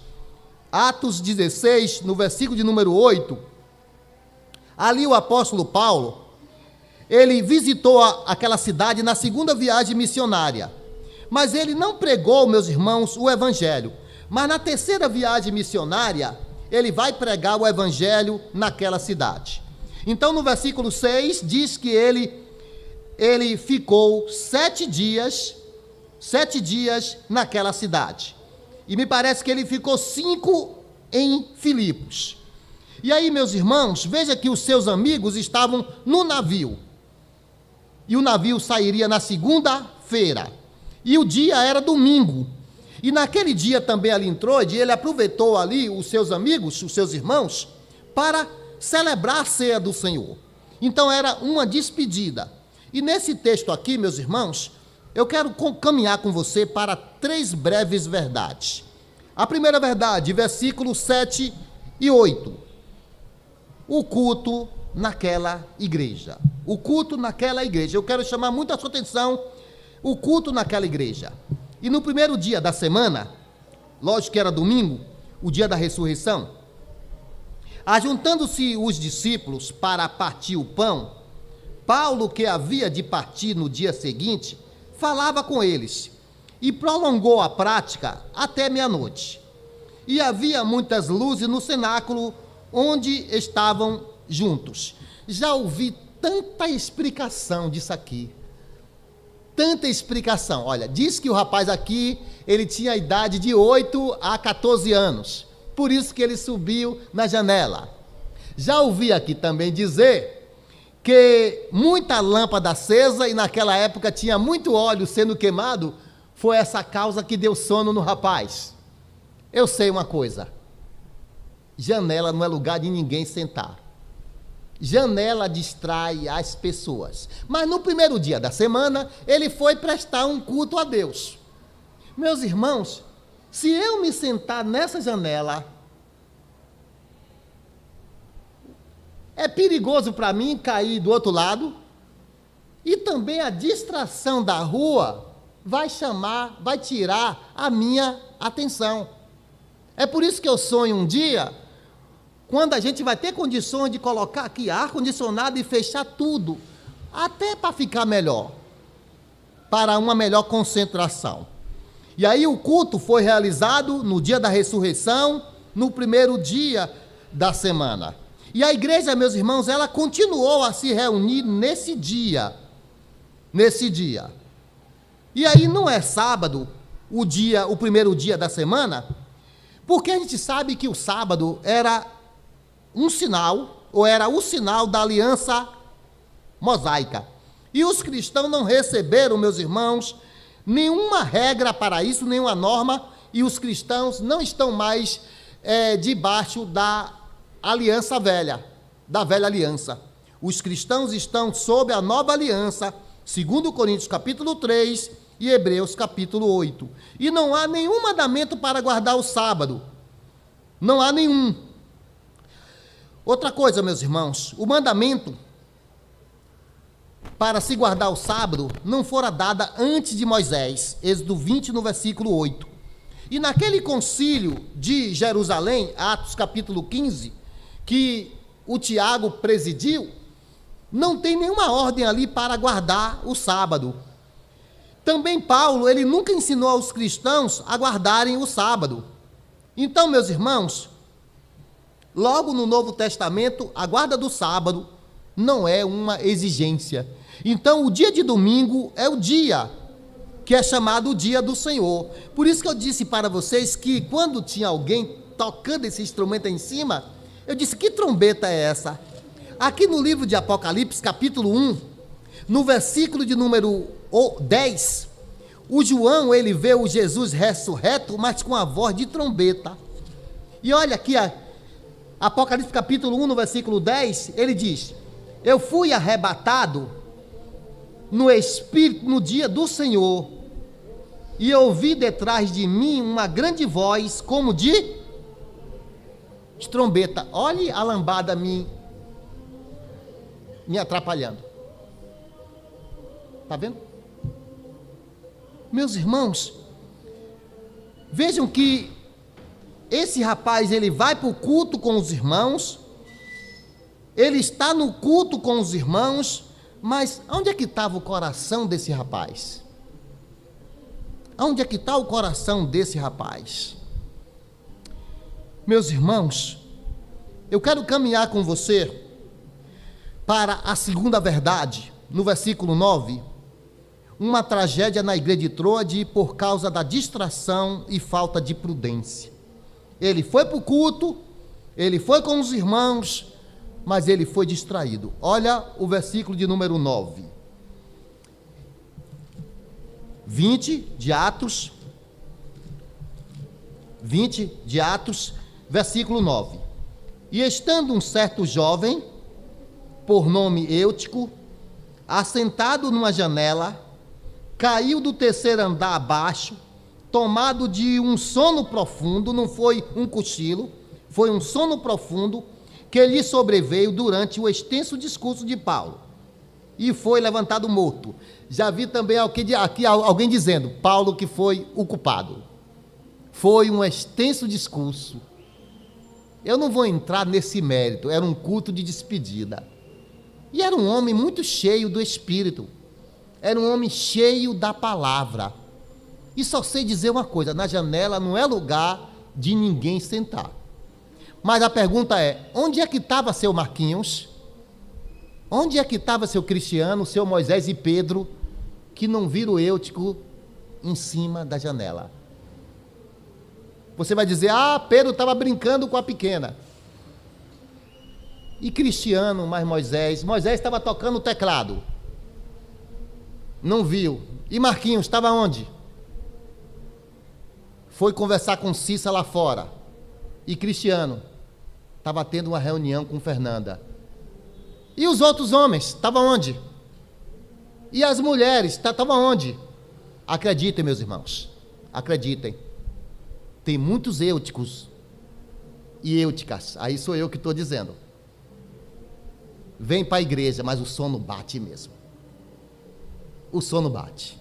Atos 16, no versículo de número 8, ali o apóstolo Paulo, ele visitou aquela cidade na segunda viagem missionária, mas ele não pregou, meus irmãos, o evangelho, mas na terceira viagem missionária, ele vai pregar o evangelho naquela cidade. Então no versículo 6, diz que ele ficou 7 dias naquela cidade. E me parece que ele ficou 5 em Filipos. E aí, meus irmãos, veja que os seus amigos estavam no navio. E o navio sairia na segunda-feira. E o dia era domingo. E naquele dia também ali em Troade, ele aproveitou ali os seus amigos, os seus irmãos, para celebrar a ceia do Senhor. Então era uma despedida. E nesse texto aqui, meus irmãos, eu quero caminhar com você para 3 breves verdades. A primeira verdade, versículos 7 e 8. O culto naquela igreja. O culto naquela igreja. Eu quero chamar muito a sua atenção, o culto naquela igreja. E no primeiro dia da semana, lógico que era domingo, o dia da ressurreição, ajuntando-se os discípulos para partir o pão, Paulo, que havia de partir no dia seguinte, falava com eles e prolongou a prática até meia-noite. E havia muitas luzes no cenáculo onde estavam juntos. Já ouvi tanta explicação disso aqui. Tanta explicação. Olha, diz que o rapaz aqui, ele tinha a idade de 8 a 14 anos. Por isso que ele subiu na janela. Já ouvi aqui também dizer que muita lâmpada acesa e naquela época tinha muito óleo sendo queimado, foi essa causa que deu sono no rapaz. Eu sei uma coisa, janela não é lugar de ninguém sentar. Janela distrai as pessoas. Mas no primeiro dia da semana, ele foi prestar um culto a Deus. Meus irmãos, se eu me sentar nessa janela, é perigoso para mim cair do outro lado, e também a distração da rua vai tirar a minha atenção. É por isso que eu sonho um dia, quando a gente vai ter condições de colocar aqui ar-condicionado e fechar tudo, até para ficar melhor, para uma melhor concentração. E aí o culto foi realizado no dia da ressurreição, no primeiro dia da semana. E a igreja, meus irmãos, ela continuou a se reunir nesse dia. E aí não é sábado, o primeiro dia da semana, porque a gente sabe que o sábado era um sinal, ou era o sinal da aliança mosaica. E os cristãos não receberam, meus irmãos, nenhuma regra para isso, nenhuma norma, e os cristãos não estão mais debaixo da aliança velha, da velha aliança. Os cristãos estão sob a nova aliança, segundo Coríntios capítulo 3 e Hebreus capítulo 8. E não há nenhum mandamento para guardar o sábado. Não há nenhum. Outra coisa, meus irmãos, o mandamento para se guardar o sábado não fora dada antes de Moisés, Êxodo 20, no versículo 8. E naquele concílio de Jerusalém, Atos capítulo 15, que o Tiago presidiu, não tem nenhuma ordem ali para guardar o sábado. Também Paulo, ele nunca ensinou aos cristãos a guardarem o sábado. Então, meus irmãos, logo no Novo Testamento, a guarda do sábado não é uma exigência. Então, o dia de domingo é o dia que é chamado o dia do Senhor. Por isso que eu disse para vocês que quando tinha alguém tocando esse instrumento aí em cima, eu disse, que trombeta é essa? Aqui no livro de Apocalipse, capítulo 1, no versículo de número 10, o João, ele vê o Jesus ressurreto, mas com a voz de trombeta. E olha aqui, Apocalipse capítulo 1, no versículo 10, ele diz: eu fui arrebatado no Espírito no dia do Senhor, e ouvi detrás de mim uma grande voz, como de trombeta. Olhe a lambada me atrapalhando. Está vendo? Meus irmãos, vejam que esse rapaz, ele vai para o culto com os irmãos, ele está no culto com os irmãos, mas onde é que estava o coração desse rapaz? Onde é que está o coração desse rapaz? Meus irmãos, eu quero caminhar com você para a segunda verdade, no versículo 9, uma tragédia na igreja de Troade por causa da distração e falta de prudência. Ele foi para o culto, ele foi com os irmãos, mas ele foi distraído. Olha o versículo de número 9. 20 de Atos, versículo 9. E estando um certo jovem, por nome Eutico, assentado numa janela, caiu do terceiro andar abaixo, tomado de um sono profundo, não foi um cochilo, foi um sono profundo, que lhe sobreveio durante o extenso discurso de Paulo, e foi levantado morto. Já vi também aqui alguém dizendo, Paulo que foi o culpado. Foi um extenso discurso. Eu não vou entrar nesse mérito, era um culto de despedida. E era um homem muito cheio do Espírito, era um homem cheio da palavra. E só sei dizer uma coisa, na janela não é lugar de ninguém sentar. Mas a pergunta é, onde é que estava seu Marquinhos? Onde é que estava seu Cristiano, seu Moisés e Pedro, que não viram o Eutico em cima da janela? Você vai dizer, Pedro estava brincando com a pequena. E Cristiano, mas Moisés estava tocando o teclado. Não viu. E Marquinhos estava onde? Foi conversar com Cissa lá fora. E Cristiano estava tendo uma reunião com Fernanda. E os outros homens estavam onde? E as mulheres estavam onde? Acreditem, meus irmãos, acreditem. Tem muitos Euticos e Euticas, aí sou eu que estou dizendo. Vem para a igreja, mas o sono bate mesmo. O sono bate.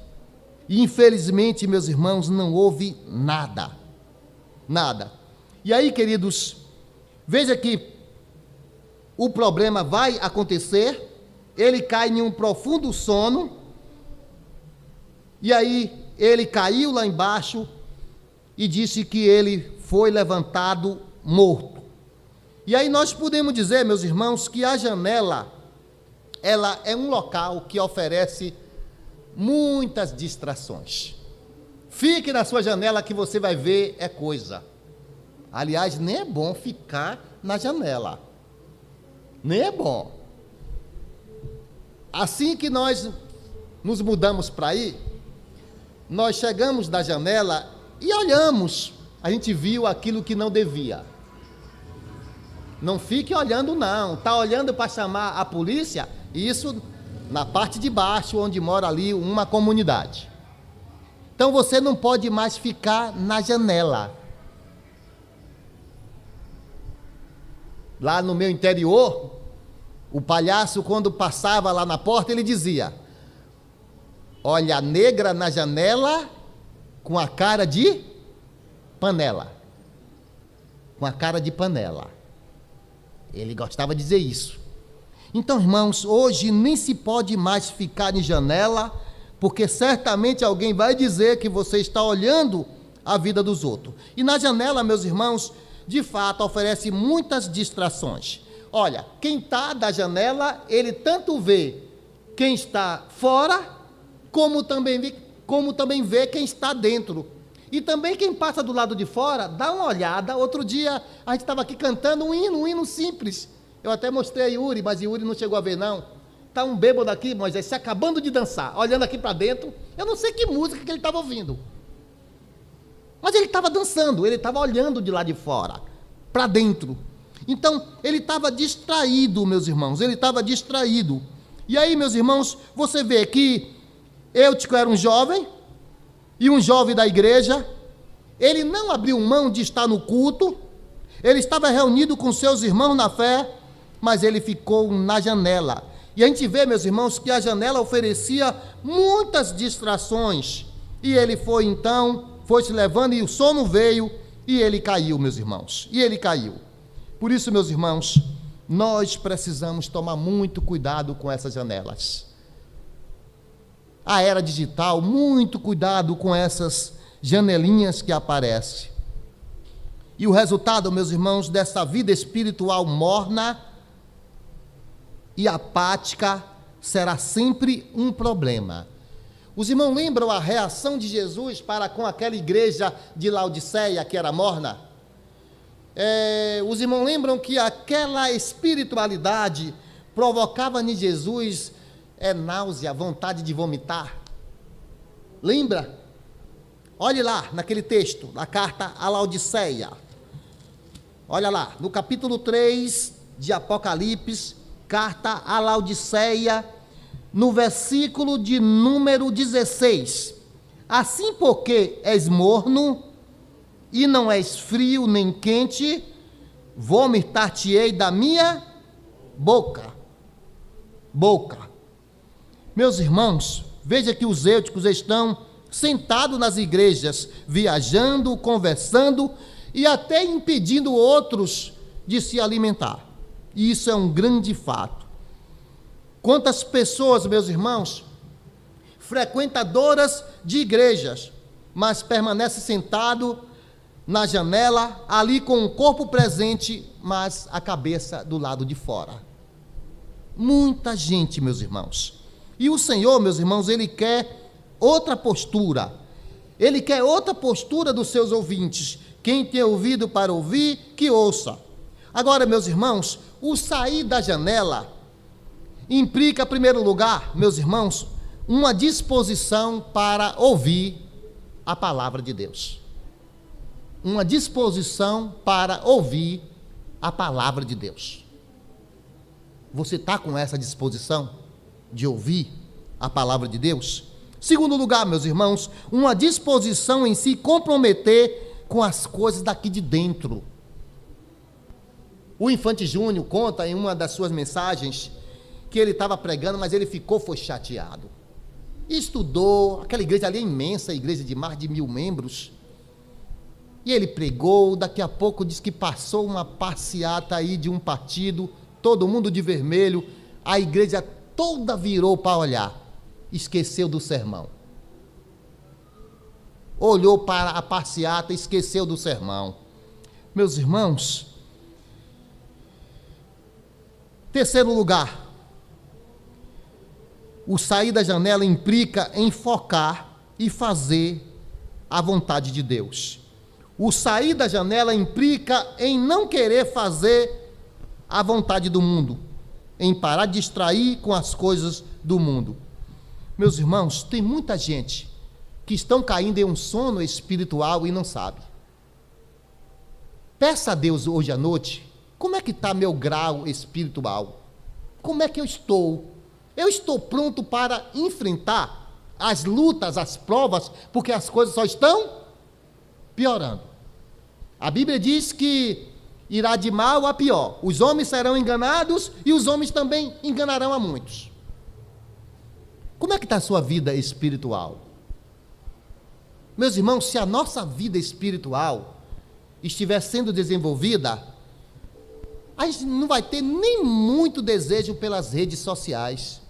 E infelizmente, meus irmãos, não houve nada. Nada. E aí, queridos, veja que o problema vai acontecer, ele cai em um profundo sono, e aí ele caiu lá embaixo e disse que ele foi levantado morto. E aí nós podemos dizer, meus irmãos, que a janela, ela é um local que oferece muitas distrações. Fique na sua janela que você vai ver coisa. Aliás, nem é bom ficar na janela. Nem é bom. Assim que nós nos mudamos para aí, nós chegamos da janela e olhamos. A gente viu aquilo que não devia. Não fique olhando não. Está olhando para chamar a polícia? Isso na parte de baixo, onde mora ali uma comunidade. Então você não pode mais ficar na janela. Lá no meu interior, o palhaço, quando passava lá na porta, ele dizia: olha a negra na janela com a cara de panela. Com a cara de panela. Ele gostava de dizer isso. Então, irmãos, hoje nem se pode mais ficar em janela, porque certamente alguém vai dizer que você está olhando a vida dos outros. E na janela, meus irmãos, de fato, oferece muitas distrações. Olha, quem está da janela, ele tanto vê quem está fora, como também vê quem está dentro. E também quem passa do lado de fora, dá uma olhada. Outro dia, a gente estava aqui cantando um hino simples. Eu até mostrei a Yuri, mas Yuri não chegou a ver, não. Está um bêbado aqui, Moisés, se acabando de dançar, olhando aqui para dentro. Eu não sei que música que ele estava ouvindo. Mas ele estava dançando, ele estava olhando de lá de fora. para dentro. Então, ele estava distraído, meus irmãos, ele estava distraído. E aí, meus irmãos, você vê que Eutico era um jovem, e um jovem da igreja, ele não abriu mão de estar no culto, ele estava reunido com seus irmãos na fé, mas ele ficou na janela. E a gente vê, meus irmãos, que a janela oferecia muitas distrações, e ele foi se levando, e o sono veio, e ele caiu, meus irmãos, e ele caiu. Por isso, meus irmãos, nós precisamos tomar muito cuidado com essas janelas. A era digital, muito cuidado com essas janelinhas que aparecem. E o resultado, meus irmãos, dessa vida espiritual morna e apática será sempre um problema. Os irmãos lembram a reação de Jesus para com aquela igreja de Laodiceia que era morna? Os irmãos lembram que aquela espiritualidade provocava em Jesus náusea, vontade de vomitar. Lembra? Olhe lá naquele texto, da carta a Laodiceia. Olha lá, no capítulo 3 de Apocalipse, carta a Laodiceia, no versículo de número 16. Assim porque és morno, e não és frio nem quente, vomitar-te-ei da minha boca. Meus irmãos, veja que os eúticos estão sentados nas igrejas, viajando, conversando e até impedindo outros de se alimentar. E isso é um grande fato. Quantas pessoas, meus irmãos, frequentadoras de igrejas, mas permanecem sentado na janela, ali com o corpo presente, mas a cabeça do lado de fora. Muita gente, meus irmãos. E o Senhor, meus irmãos, Ele quer outra postura. Ele quer outra postura dos seus ouvintes. Quem tem ouvido para ouvir, que ouça. Agora, meus irmãos, o sair da janela implica, em primeiro lugar, meus irmãos, uma disposição para ouvir a palavra de Deus. Uma disposição para ouvir a palavra de Deus. Você está com essa disposição de ouvir a palavra de Deus? Segundo lugar, meus irmãos, uma disposição em se comprometer com as coisas daqui de dentro. O Infante Júnior conta em uma das suas mensagens que ele estava pregando, mas ele foi chateado. Estudou, aquela igreja ali é imensa, igreja de mais de 1000 membros. E ele pregou, daqui a pouco diz que passou uma passeata aí de um partido, todo mundo de vermelho, a igreja toda virou para olhar, esqueceu do sermão. Olhou para a passeata, esqueceu do sermão. Meus irmãos, terceiro lugar, o sair da janela implica em focar e fazer a vontade de Deus. O sair da janela implica em não querer fazer a vontade do mundo, em parar de distrair com as coisas do mundo. Meus irmãos, tem muita gente que estão caindo em um sono espiritual e não sabe. Peça a Deus hoje à noite, como é que está meu grau espiritual? Como é que eu estou? Eu estou pronto para enfrentar as lutas, as provas, porque as coisas só estão piorando. A Bíblia diz que irá de mal a pior. Os homens serão enganados e os homens também enganarão a muitos. Como é que está a sua vida espiritual? Meus irmãos, se a nossa vida espiritual estiver sendo desenvolvida, a gente não vai ter nem muito desejo pelas redes sociais.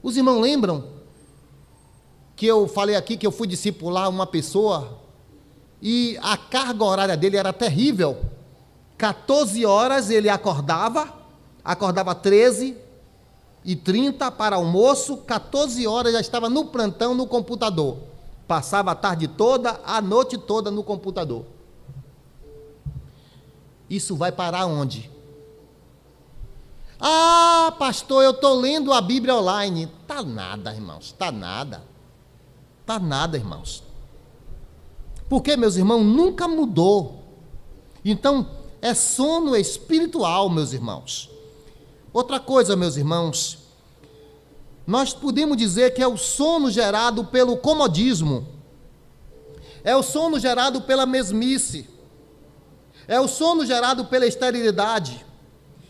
Os irmãos lembram que eu falei aqui que eu fui discipular uma pessoa e a carga horária dele era terrível. 14 horas ele acordava 13h30 para almoço, 14 horas já estava no plantão no computador. Passava a tarde toda, a noite toda no computador. Isso vai parar onde? Ah, pastor, eu estou lendo a Bíblia online. Tá nada, irmãos, tá nada. Tá nada, irmãos. Porque, meus irmãos, nunca mudou. Então, é sono espiritual, meus irmãos. Outra coisa, meus irmãos, nós podemos dizer que é o sono gerado pelo comodismo, é o sono gerado pela mesmice, é o sono gerado pela esterilidade.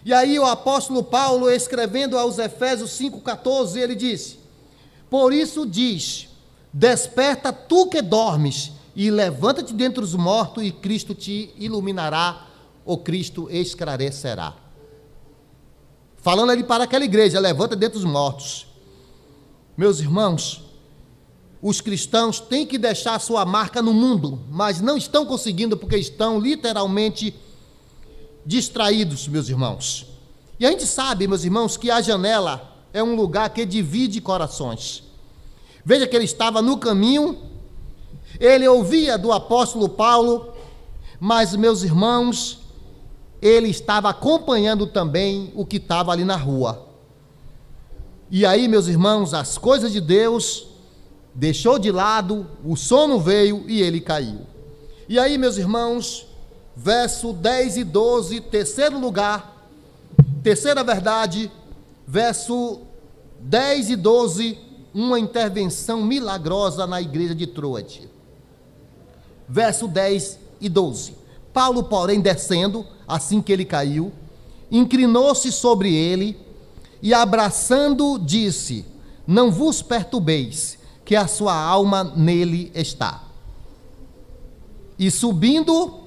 E aí o apóstolo Paulo, escrevendo aos Efésios 5,14, ele disse: por isso diz, desperta tu que dormes, e levanta-te dentre os mortos, e Cristo te iluminará, ou Cristo esclarecerá. Falando ali para aquela igreja, levanta dentre os mortos. Meus irmãos, os cristãos têm que deixar sua marca no mundo, mas não estão conseguindo porque estão literalmente distraídos, meus irmãos. E a gente sabe, meus irmãos, que a janela é um lugar que divide corações. Veja que ele estava no caminho, ele ouvia do apóstolo Paulo, mas, meus irmãos, ele estava acompanhando também o que estava ali na rua. E aí, meus irmãos, as coisas de Deus deixou de lado, o sono veio e ele caiu. E aí, meus irmãos, verso 10 e 12, terceiro lugar, terceira verdade, verso 10 e 12, uma intervenção milagrosa na igreja de Troade. Verso 10 e 12. Paulo, porém, descendo, assim que ele caiu, inclinou-se sobre ele e, abraçando, disse: não vos perturbeis, que a sua alma nele está. E subindo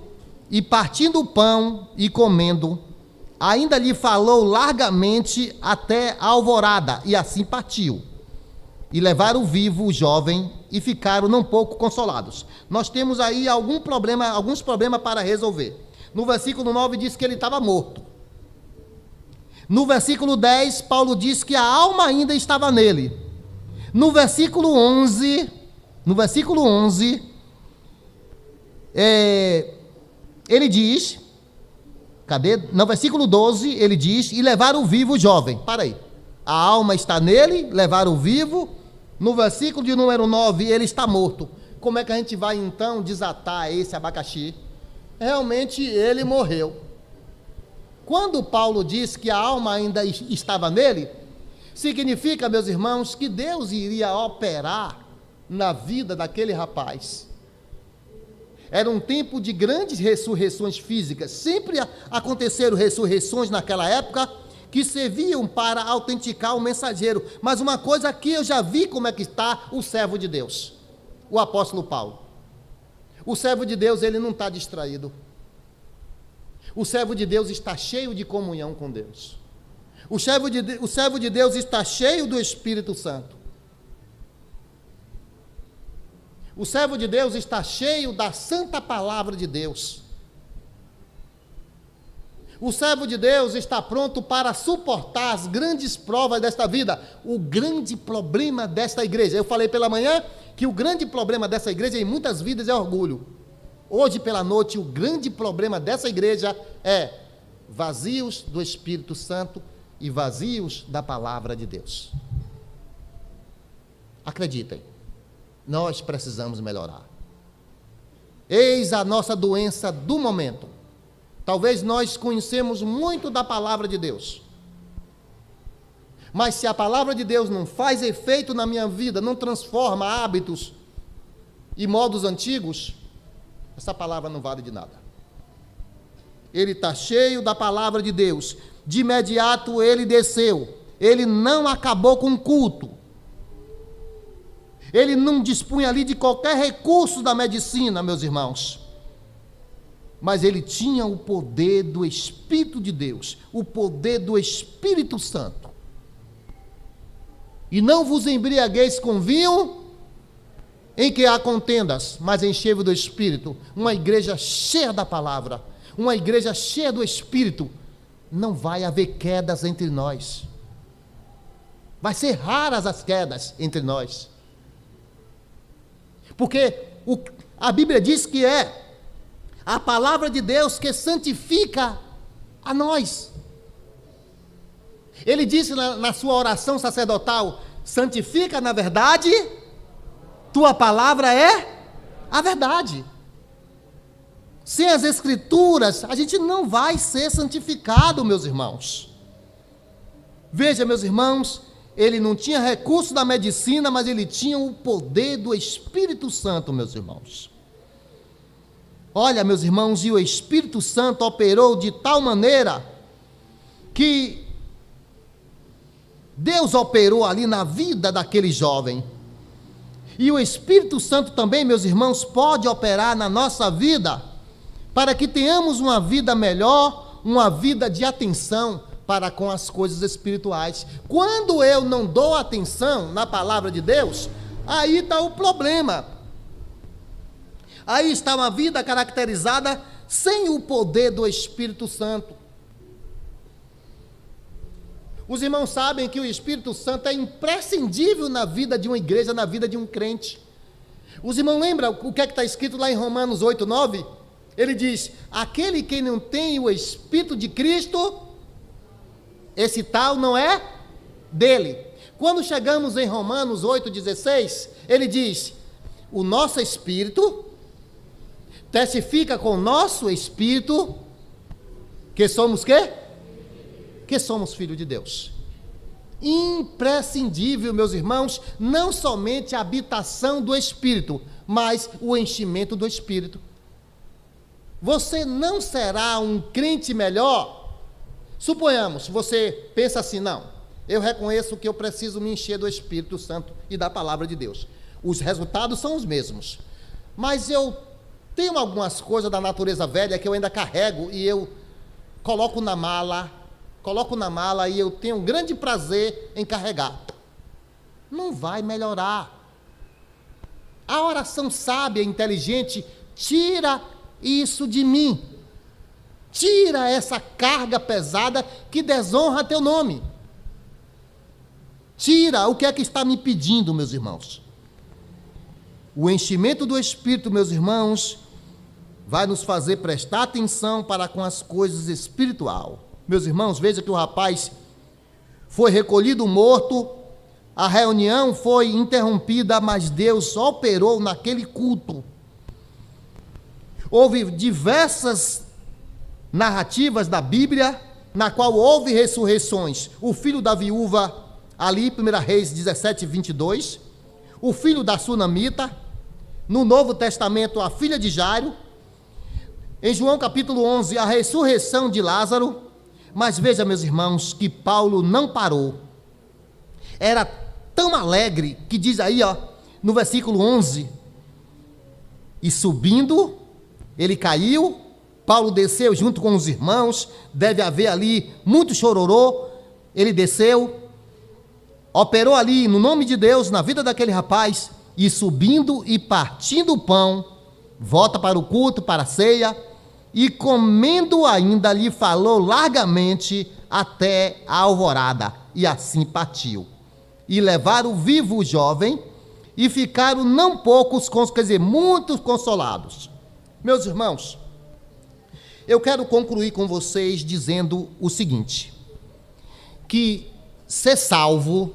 e partindo o pão e comendo, ainda lhe falou largamente até a alvorada, e assim partiu. E levaram vivo o jovem e ficaram não pouco consolados. Nós temos aí alguns problemas para resolver. No versículo 9 diz que ele estava morto. No versículo 10, Paulo diz que a alma ainda estava nele. No versículo 11, ele diz, no versículo 12, ele diz, e levaram vivo o jovem. Para aí. A alma está nele, levaram vivo. No versículo de número 9, ele está morto. Como é que a gente vai então desatar esse abacaxi? Realmente ele morreu. Quando Paulo diz que a alma ainda estava nele, significa, meus irmãos, que Deus iria operar na vida daquele rapaz. Era um tempo de grandes ressurreições físicas. Sempre aconteceram ressurreições naquela época que serviam para autenticar o mensageiro. Mas uma coisa aqui eu já vi como é que está o servo de Deus, o apóstolo Paulo. O servo de Deus, ele não está distraído. O servo de Deus está cheio de comunhão com Deus. O servo de Deus está cheio do Espírito Santo. O servo de Deus está cheio da santa palavra de Deus. O servo de Deus está pronto para suportar as grandes provas desta vida. O grande problema desta igreja, eu falei pela manhã que o grande problema dessa igreja em muitas vidas é orgulho. Hoje pela noite o grande problema dessa igreja é vazios do Espírito Santo e vazios da palavra de Deus. Acreditem, nós precisamos melhorar. Eis a nossa doença do momento. Talvez nós conhecemos muito da palavra de Deus, mas se a palavra de Deus não faz efeito na minha vida, não transforma hábitos e modos antigos, essa palavra não vale de nada. Ele está cheio da palavra de Deus. De imediato ele desceu. Ele não acabou com o culto. Ele não dispunha ali de qualquer recurso da medicina, meus irmãos. Mas ele tinha o poder do Espírito de Deus, o poder do Espírito Santo. E não vos embriagueis com vinho, em que há contendas, mas enchei-vos do Espírito. Uma igreja cheia da palavra, uma igreja cheia do Espírito, não vai haver quedas entre nós. Vai ser raras as quedas entre nós. Porque a Bíblia diz que é a palavra de Deus que santifica a nós. Ele disse na sua oração sacerdotal: santifica na verdade, tua palavra é a verdade. sem as Escrituras, a gente não vai ser santificado, meus irmãos. Veja, meus irmãos, ele não tinha recurso da medicina, mas ele tinha o poder do Espírito Santo, meus irmãos. Olha, meus irmãos, e o Espírito Santo operou de tal maneira que Deus operou ali na vida daquele jovem. E o Espírito Santo também, meus irmãos, pode operar na nossa vida, para que tenhamos uma vida melhor, uma vida de atenção para com as coisas espirituais. Quando eu não dou atenção na palavra de Deus, aí está o problema. Aí está uma vida caracterizada sem o poder do Espírito Santo. Os irmãos sabem que o Espírito Santo é imprescindível na vida de uma igreja, na vida de um crente. Os irmãos lembram o que está escrito lá em Romanos 8, 9? Ele diz: aquele que não tem o Espírito de Cristo, esse tal não é dele. Quando chegamos em Romanos 8,16, ele diz: o nosso Espírito testifica com o nosso Espírito que somos quê? Que somos filhos de Deus. Imprescindível, meus irmãos, não somente a habitação do Espírito, mas o enchimento do Espírito. Você não será um crente melhor. Suponhamos, você pensa assim: não, eu reconheço que eu preciso me encher do Espírito Santo e da palavra de Deus. Os resultados são os mesmos, mas eu tenho algumas coisas da natureza velha que eu ainda carrego e eu coloco na mala e eu tenho um grande prazer em carregar. Não vai melhorar. A oração sábia, inteligente, tira isso de mim. Tira essa carga pesada que desonra teu nome. Tira o que é que está me pedindo, meus irmãos. O enchimento do Espírito, meus irmãos, vai nos fazer prestar atenção para com as coisas espirituais. Meus irmãos, veja que o rapaz foi recolhido morto, a reunião foi interrompida, mas Deus operou naquele culto. Houve diversas narrativas da Bíblia, na qual houve ressurreições. O filho da viúva, ali, 1 Reis 17, 22. O filho da sunamita. No Novo Testamento, a filha de Jairo. Em João capítulo 11, a ressurreição de Lázaro. Mas veja, meus irmãos, que Paulo não parou. Era tão alegre que diz aí, no versículo 11: e subindo, ele caiu. Paulo desceu junto com os irmãos, deve haver ali muito chororô. Ele desceu, operou ali no nome de Deus na vida daquele rapaz, e subindo e partindo o pão, volta para o culto, para a ceia, e comendo ainda lhe falou largamente até a alvorada, e assim partiu. E levaram vivo o jovem, e ficaram não poucos, quer dizer, muitos consolados. Meus irmãos, eu quero concluir com vocês dizendo o seguinte: que ser salvo,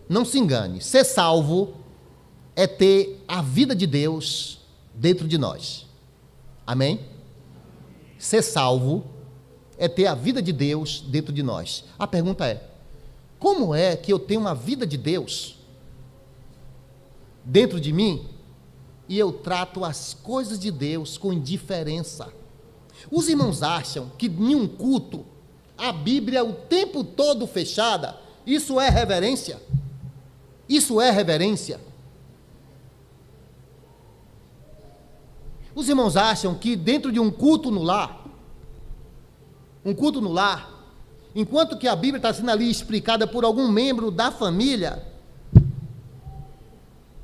não se engane, ser salvo é ter a vida de Deus dentro de nós. Amém? Ser salvo é ter a vida de Deus dentro de nós. A pergunta é: como é que eu tenho uma vida de Deus dentro de mim e eu trato as coisas de Deus com indiferença? Os irmãos acham que em um culto, a Bíblia o tempo todo fechada, isso é reverência? Isso é reverência? Os irmãos acham que dentro de um culto no lar, enquanto que a Bíblia está sendo ali explicada por algum membro da família,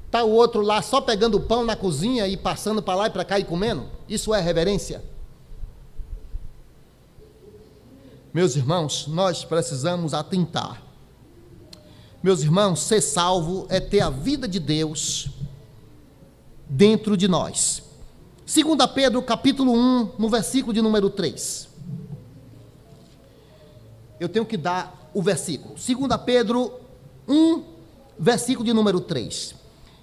está o outro lá só pegando o pão na cozinha e passando para lá e para cá e comendo? Isso é reverência? Meus irmãos, nós precisamos atentar. Meus irmãos, ser salvo é ter a vida de Deus dentro de nós. 2 Pedro capítulo 1, no versículo de número 3. Eu tenho que dar o versículo. 2 Pedro 1, versículo de número 3.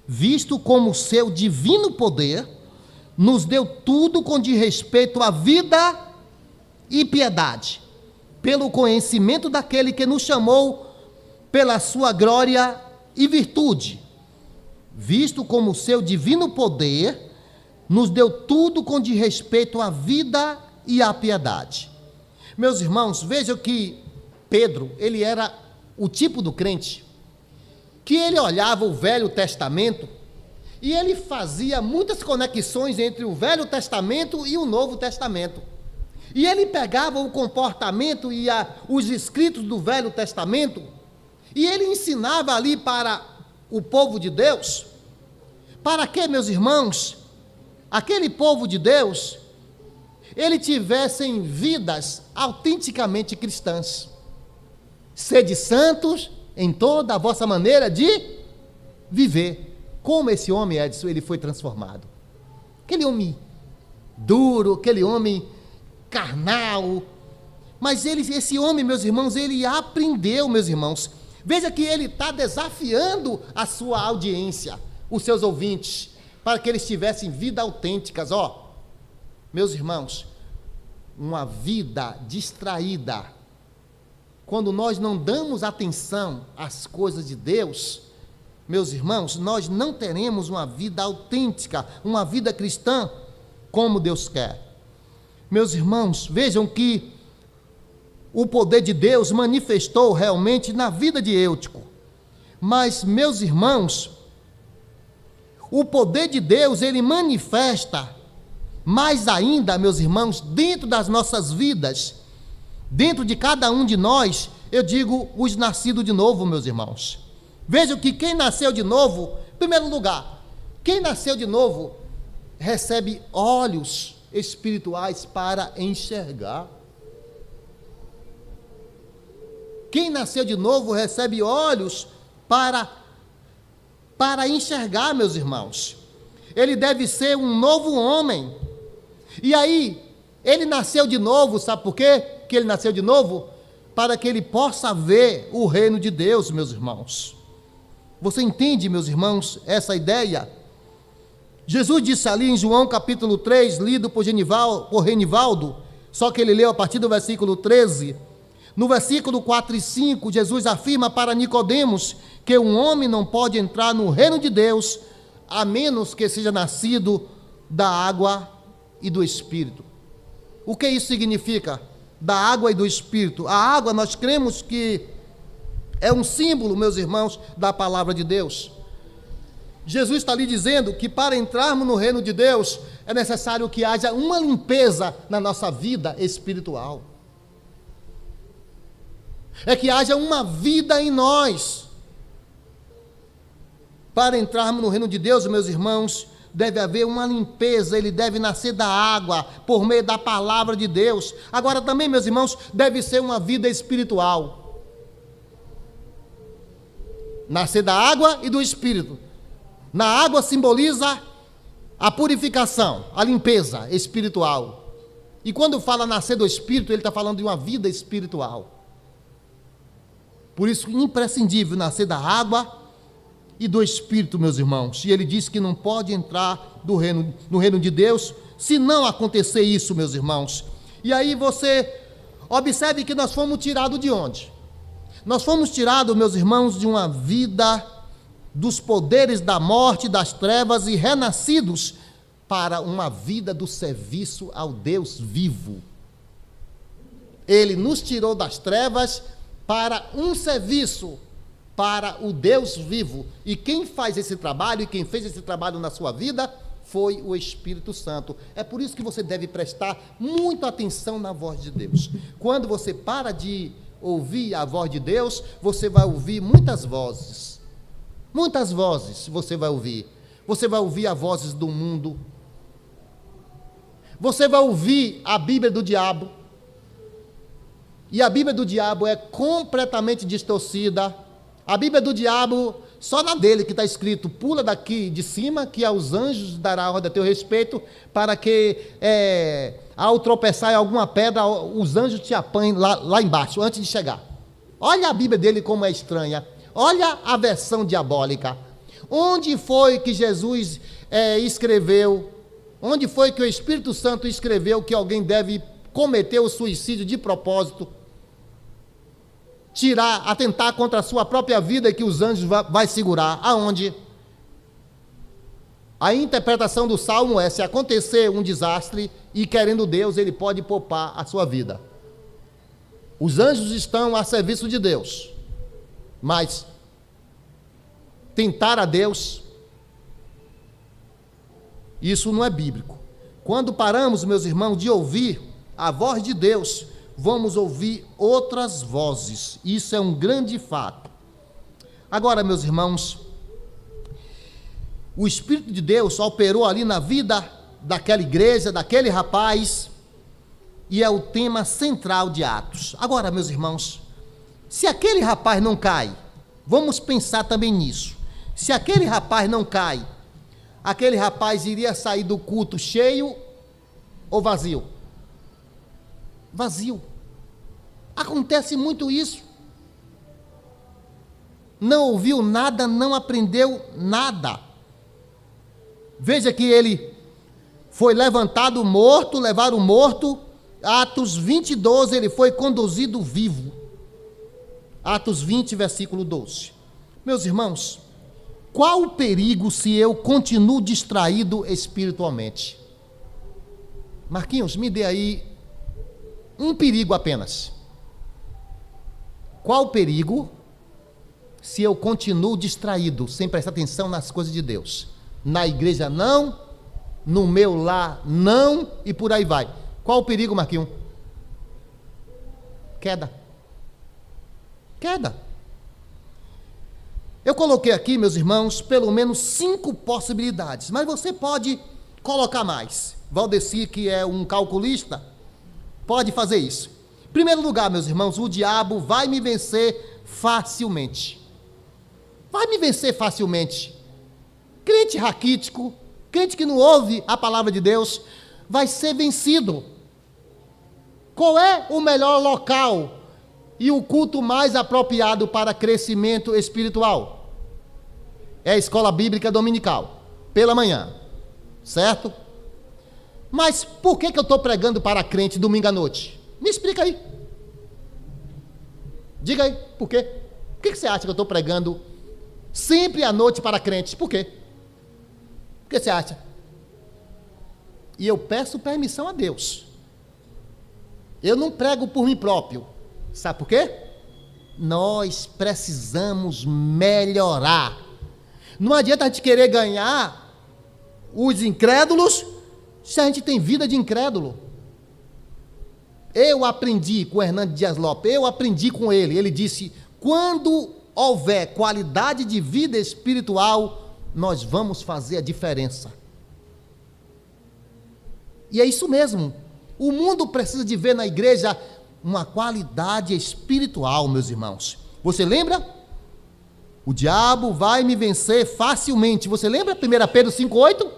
Visto como o seu divino poder nos deu tudo com de respeito à vida e piedade, pelo conhecimento daquele que nos chamou pela sua glória e virtude, visto como o seu divino poder nos deu tudo com de respeito à vida e à piedade. Meus irmãos, vejam que Pedro, ele era o tipo do crente que ele olhava o Velho Testamento e ele fazia muitas conexões entre o Velho Testamento e o Novo Testamento. E ele pegava o comportamento e os escritos do Velho Testamento e ele ensinava ali para o povo de Deus, para que, meus irmãos, aquele povo de Deus, ele tivessem vidas autenticamente cristãs. Sede santos em toda a vossa maneira de viver. Como esse homem, Edson, ele foi transformado. Aquele homem duro, aquele homem carnal. Mas esse homem, meus irmãos, ele aprendeu, meus irmãos. Veja que ele está desafiando a sua audiência, os seus ouvintes, para que eles tivessem vida autênticas. Meus irmãos, uma vida distraída, quando nós não damos atenção às coisas de Deus, meus irmãos, nós não teremos uma vida autêntica, uma vida cristã, como Deus quer. Meus irmãos, vejam que o poder de Deus manifestou realmente na vida de Eutico. Mas, meus irmãos, o poder de Deus, ele manifesta mais ainda, meus irmãos, dentro das nossas vidas, dentro de cada um de nós, eu digo, os nascidos de novo, meus irmãos. Vejam que quem nasceu de novo, em primeiro lugar, quem nasceu de novo, recebe olhos espirituais para enxergar. Quem nasceu de novo recebe olhos para enxergar, meus irmãos. Ele deve ser um novo homem. E aí, ele nasceu de novo, sabe por quê que ele nasceu de novo? Para que ele possa ver o reino de Deus, meus irmãos. Você entende, meus irmãos, essa ideia? Jesus disse ali em João capítulo 3, lido por Renivaldo, só que ele leu a partir do versículo 13. No versículo 4 e 5, Jesus afirma para Nicodemos que um homem não pode entrar no reino de Deus a menos que seja nascido da água e do Espírito. O que isso significa? Da água e do Espírito. A água, nós cremos que é um símbolo, meus irmãos, da palavra de Deus. Jesus está ali dizendo que para entrarmos no reino de Deus é necessário que haja uma limpeza na nossa vida espiritual. É que haja uma vida em nós. Para entrarmos no reino de Deus, meus irmãos, deve haver uma limpeza, ele deve nascer da água, por meio da palavra de Deus. Agora também, meus irmãos, deve ser uma vida espiritual. Nascer da água e do Espírito. Na água simboliza a purificação, a limpeza espiritual. E quando fala nascer do Espírito, ele está falando de uma vida espiritual. Por isso, imprescindível nascer da água e do Espírito, meus irmãos. E ele diz que não pode entrar no reino de Deus se não acontecer isso, meus irmãos. E aí você observe que nós fomos tirados de onde? Nós fomos tirados, meus irmãos, de uma vida dos poderes da morte, das trevas e renascidos para uma vida do serviço ao Deus vivo. Ele nos tirou das trevas para um serviço para o Deus vivo. E quem faz esse trabalho, e quem fez esse trabalho na sua vida, foi o Espírito Santo. É por isso que você deve prestar muita atenção na voz de Deus. Quando você para de ouvir a voz de Deus, você vai ouvir muitas vozes. Muitas vozes você vai ouvir. Você vai ouvir as vozes do mundo. Você vai ouvir a Bíblia do diabo. E a Bíblia do diabo é completamente distorcida. A Bíblia do diabo, só na dele que está escrito, pula daqui de cima, que aos anjos dará ordem a teu respeito, para que ao tropeçar em alguma pedra, os anjos te apanhem lá embaixo, antes de chegar. Olha a Bíblia dele como é estranha. Olha a versão diabólica. Onde foi que Jesus escreveu Onde foi que o Espírito Santo escreveu que alguém deve cometer o suicídio de propósito, atentar contra a sua própria vida e que os anjos vai segurar? Aonde? A interpretação do Salmo é: se acontecer um desastre e querendo Deus, ele pode poupar a sua vida. Os anjos estão a serviço de Deus, mas tentar a Deus, isso não é bíblico. Quando paramos, meus irmãos, de ouvir a voz de Deus, vamos ouvir outras vozes. Isso é um grande fato. Agora, meus irmãos, o Espírito de Deus operou ali na vida daquela igreja, daquele rapaz, e é o tema central de Atos. Agora, meus irmãos, se aquele rapaz não cai, vamos pensar também nisso. Se aquele rapaz não cai, aquele rapaz iria sair do culto cheio ou vazio? Vazio. Acontece muito isso. Não ouviu nada, não aprendeu nada. Veja que ele foi levantado morto, levaram morto. Atos 20, 12, ele foi conduzido vivo. Atos 20, versículo 12. Meus irmãos, qual o perigo se eu continuo distraído espiritualmente? Marquinhos, me dê aí um perigo apenas. Qual o perigo se eu continuo distraído, sem prestar atenção nas coisas de Deus? Na igreja não, no meu lar não, e por aí vai. Qual o perigo, Marquinhos? Queda. Queda. Eu coloquei aqui, meus irmãos, pelo menos 5 possibilidades, mas você pode colocar mais. Valdeci, que é um calculista, pode fazer isso. Em primeiro lugar, meus irmãos, o diabo vai me vencer facilmente. Vai me vencer facilmente. Crente raquítico, crente que não ouve a palavra de Deus, vai ser vencido. Qual é o melhor local e o culto mais apropriado para crescimento espiritual? É a escola bíblica dominical, pela manhã, certo? Mas por que eu estou pregando para crente domingo à noite? Me explica aí. Diga aí, por quê? Por que você acha que eu estou pregando sempre à noite para crentes? Por quê? Por que você acha? E eu peço permissão a Deus. Eu não prego por mim próprio. Sabe por quê? Nós precisamos melhorar. Não adianta a gente querer ganhar os incrédulos se a gente tem vida de incrédulo. Eu aprendi com o Hernando Dias Lopes, eu aprendi com ele. Ele disse: quando houver qualidade de vida espiritual, nós vamos fazer a diferença. E é isso mesmo. O mundo precisa de ver na igreja uma qualidade espiritual, meus irmãos. Você lembra? O diabo vai me vencer facilmente. Você lembra 1 Pedro 5,8?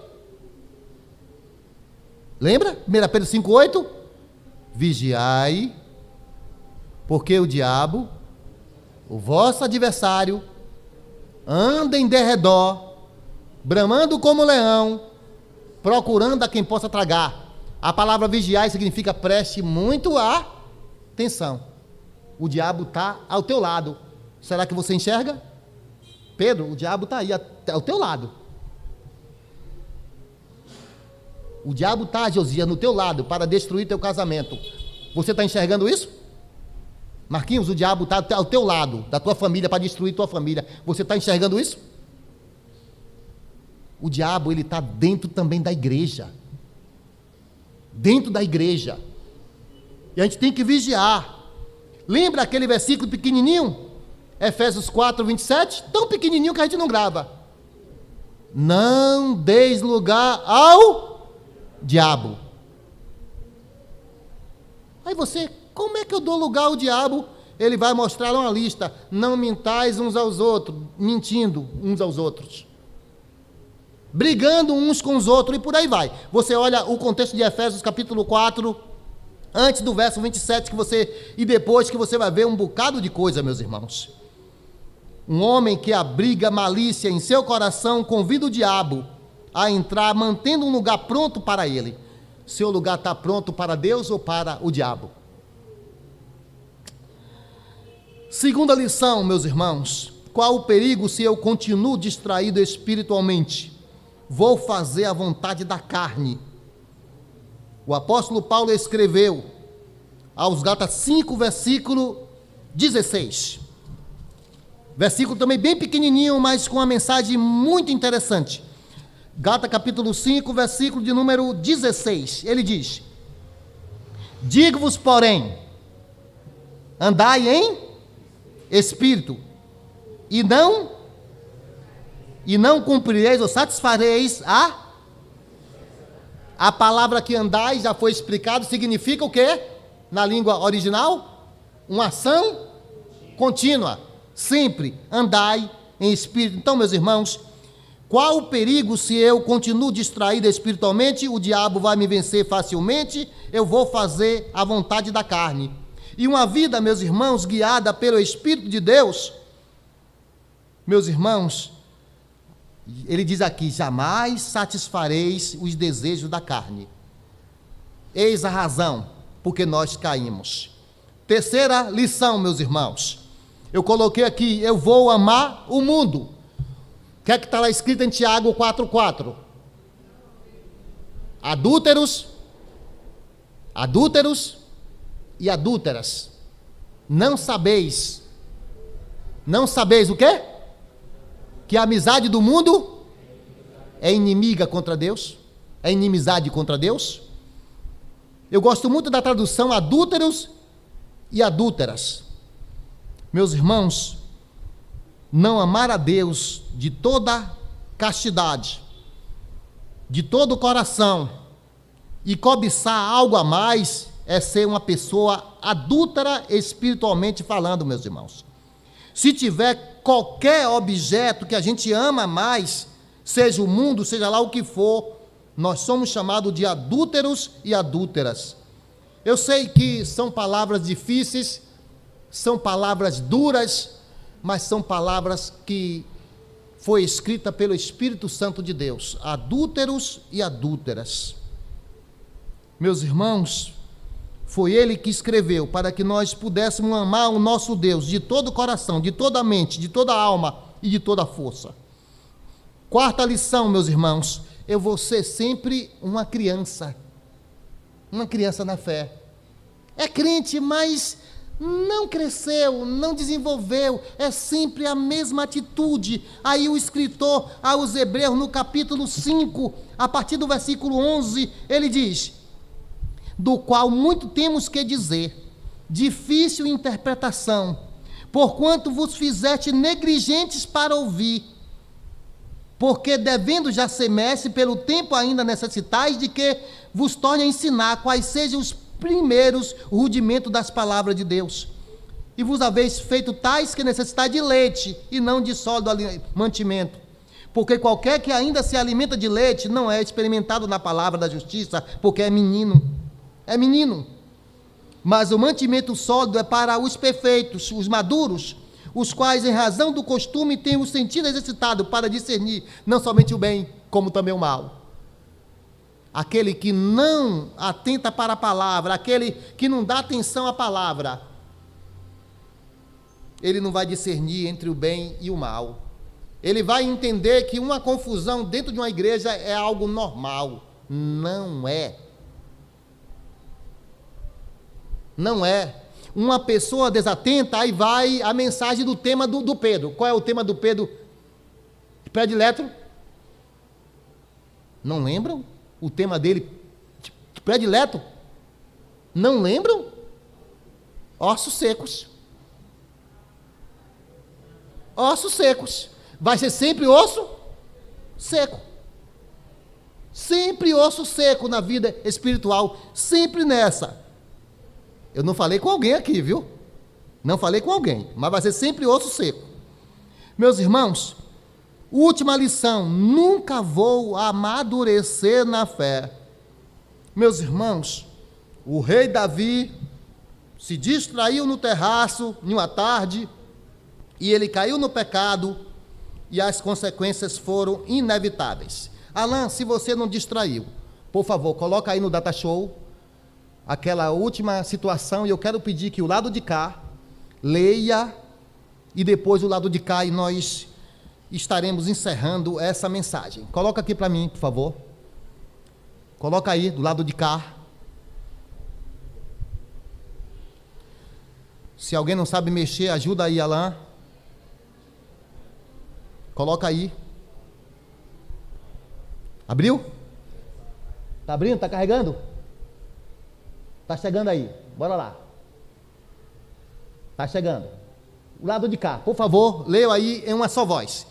Lembra? 1 Pedro 5,8? Vigiai, porque o diabo, o vosso adversário, anda em derredor, bramando como leão, procurando a quem possa tragar. A palavra vigiar significa preste muito atenção. O diabo está ao teu lado. Será que você enxerga? Pedro, o diabo está aí ao teu lado. O diabo está, Josias, no teu lado para destruir teu casamento. Você está enxergando isso? Marquinhos, o diabo está ao teu lado, da tua família, para destruir tua família. Você está enxergando isso? O diabo, ele está dentro também da igreja. Dentro da igreja. E a gente tem que vigiar. Lembra aquele versículo pequenininho? Efésios 4, 27? Tão pequenininho que a gente não grava. Não deis lugar ao diabo. Aí você, como é que eu dou lugar ao diabo? Ele vai mostrar uma lista. Não mintais uns aos outros, mentindo uns aos outros, brigando uns com os outros, e por aí vai. Você olha o contexto de Efésios capítulo 4, antes do verso 27, e depois que você vai ver um bocado de coisa, meus irmãos. Um homem que abriga malícia em seu coração convida o diabo a entrar, mantendo um lugar pronto para ele. Seu lugar está pronto para Deus ou para o diabo? Segunda lição, meus irmãos: qual o perigo se eu continuo distraído espiritualmente? Vou fazer a vontade da carne. O apóstolo Paulo escreveu aos Gálatas 5, versículo 16. Versículo também bem pequenininho, mas com uma mensagem muito interessante. Gálatas capítulo 5, versículo de número 16. Ele diz: digo-vos, porém, andai em espírito, e não cumprireis ou satisfareis a palavra que andai, já foi explicado, significa o quê? Na língua original, uma ação contínua, sempre andai em espírito. Então, meus irmãos, qual o perigo se eu continuo distraído espiritualmente? O diabo vai me vencer facilmente, eu vou fazer a vontade da carne. E uma vida, meus irmãos, guiada pelo Espírito de Deus, meus irmãos, ele diz aqui: jamais satisfareis os desejos da carne. Eis a razão porque nós caímos. Terceira lição, meus irmãos, eu coloquei aqui: eu vou amar o mundo. O que é que está lá escrito em Tiago 4,4? Adúlteros e adúlteras, não sabeis o quê? Que a amizade do mundo é inimiga contra Deus, é inimizade contra Deus. Eu gosto muito da tradução adúlteros e adúlteras. Meus irmãos, não amar a Deus de toda castidade, de todo o coração, e cobiçar algo a mais, é ser uma pessoa adúltera espiritualmente falando, meus irmãos. Se tiver qualquer objeto que a gente ama mais, seja o mundo, seja lá o que for, nós somos chamados de adúlteros e adúlteras. Eu sei que são palavras difíceis, são palavras duras, mas são palavras que foi escrita pelo Espírito Santo de Deus. Adúlteros e adúlteras. Meus irmãos, foi Ele que escreveu para que nós pudéssemos amar o nosso Deus de todo o coração, de toda a mente, de toda a alma e de toda a força. Quarta lição, meus irmãos: eu vou ser sempre uma criança na fé. É crente, mas não cresceu, não desenvolveu, é sempre a mesma atitude. Aí o escritor aos Hebreus, no capítulo 5, a partir do versículo 11, ele diz: do qual muito temos que dizer, difícil interpretação, porquanto vos fizeste negligentes para ouvir, porque devendo já ser mestre, pelo tempo ainda necessitais de que vos torne a ensinar quais sejam os primeiros rudimentos das palavras de Deus. E vos haveis feito tais que necessitais de leite, e não de sólido mantimento. Porque qualquer que ainda se alimenta de leite, não é experimentado na palavra da justiça, porque é menino. Mas o mantimento sólido é para os perfeitos, os maduros, os quais, em razão do costume, têm o sentido exercitado para discernir não somente o bem, como também o mal. Aquele que não atenta para a palavra, aquele que não dá atenção à palavra, ele não vai discernir entre o bem e o mal. Ele vai entender que uma confusão dentro de uma igreja é algo normal. Não é. Não é. Uma pessoa desatenta, aí vai a mensagem do tema do Pedro. Qual é o tema do Pedro predileto? Não lembram? O tema dele predileto? Não lembram? Ossos secos. Ossos secos. Vai ser sempre osso seco. Sempre osso seco na vida espiritual. Sempre nessa. Eu não falei com alguém aqui, viu? Não falei com alguém, mas vai ser sempre osso seco. Meus irmãos, última lição: nunca vou amadurecer na fé. Meus irmãos, o rei Davi se distraiu no terraço em uma tarde, e ele caiu no pecado, e as consequências foram inevitáveis. Alan, se você não distraiu, por favor, coloca aí no Data Show aquela última situação, e eu quero pedir que o lado de cá leia, e depois o lado de cá, e nós estaremos encerrando essa mensagem. Coloca aqui para mim, por favor. Coloca aí do lado de cá. Se alguém não sabe mexer, ajuda aí, Alan. Coloca aí. Abriu? Tá abrindo? Tá carregando? Tá chegando aí. Bora lá. Tá chegando. O lado de cá, por favor, leia aí em uma só voz.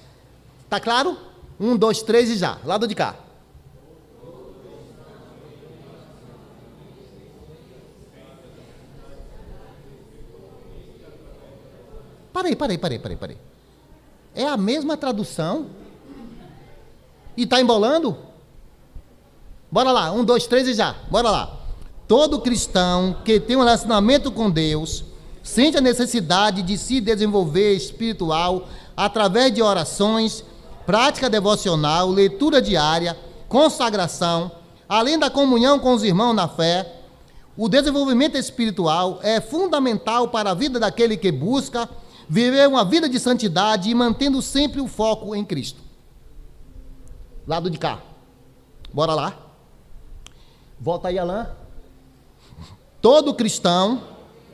Tá claro? 1, 2, 3 e já. Lado de cá. Parei. É a mesma tradução? E tá embolando? Bora lá, 1, 2, 3 e já. Bora lá. Todo cristão que tem um relacionamento com Deus sente a necessidade de se desenvolver espiritual através de orações, prática devocional, leitura diária, consagração, além da comunhão com os irmãos na fé. O desenvolvimento espiritual é fundamental para a vida daquele que busca viver uma vida de santidade e mantendo sempre o foco em Cristo. Lado de cá. Bora lá. Volta aí, Alain. Todo cristão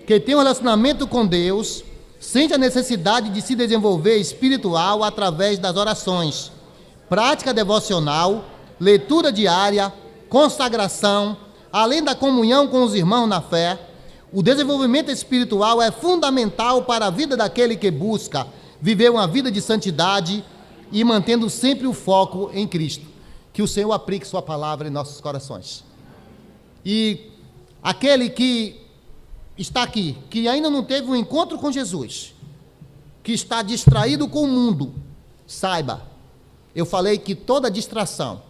que tem um relacionamento com Deus sente a necessidade de se desenvolver espiritual através das orações, prática devocional, leitura diária, consagração, além da comunhão com os irmãos na fé. O desenvolvimento espiritual é fundamental para a vida daquele que busca viver uma vida de santidade e mantendo sempre o foco em Cristo. Que o Senhor aplique sua palavra em nossos corações. E aquele que está aqui, que ainda não teve um encontro com Jesus, que está distraído com o mundo, saiba, eu falei que toda distração,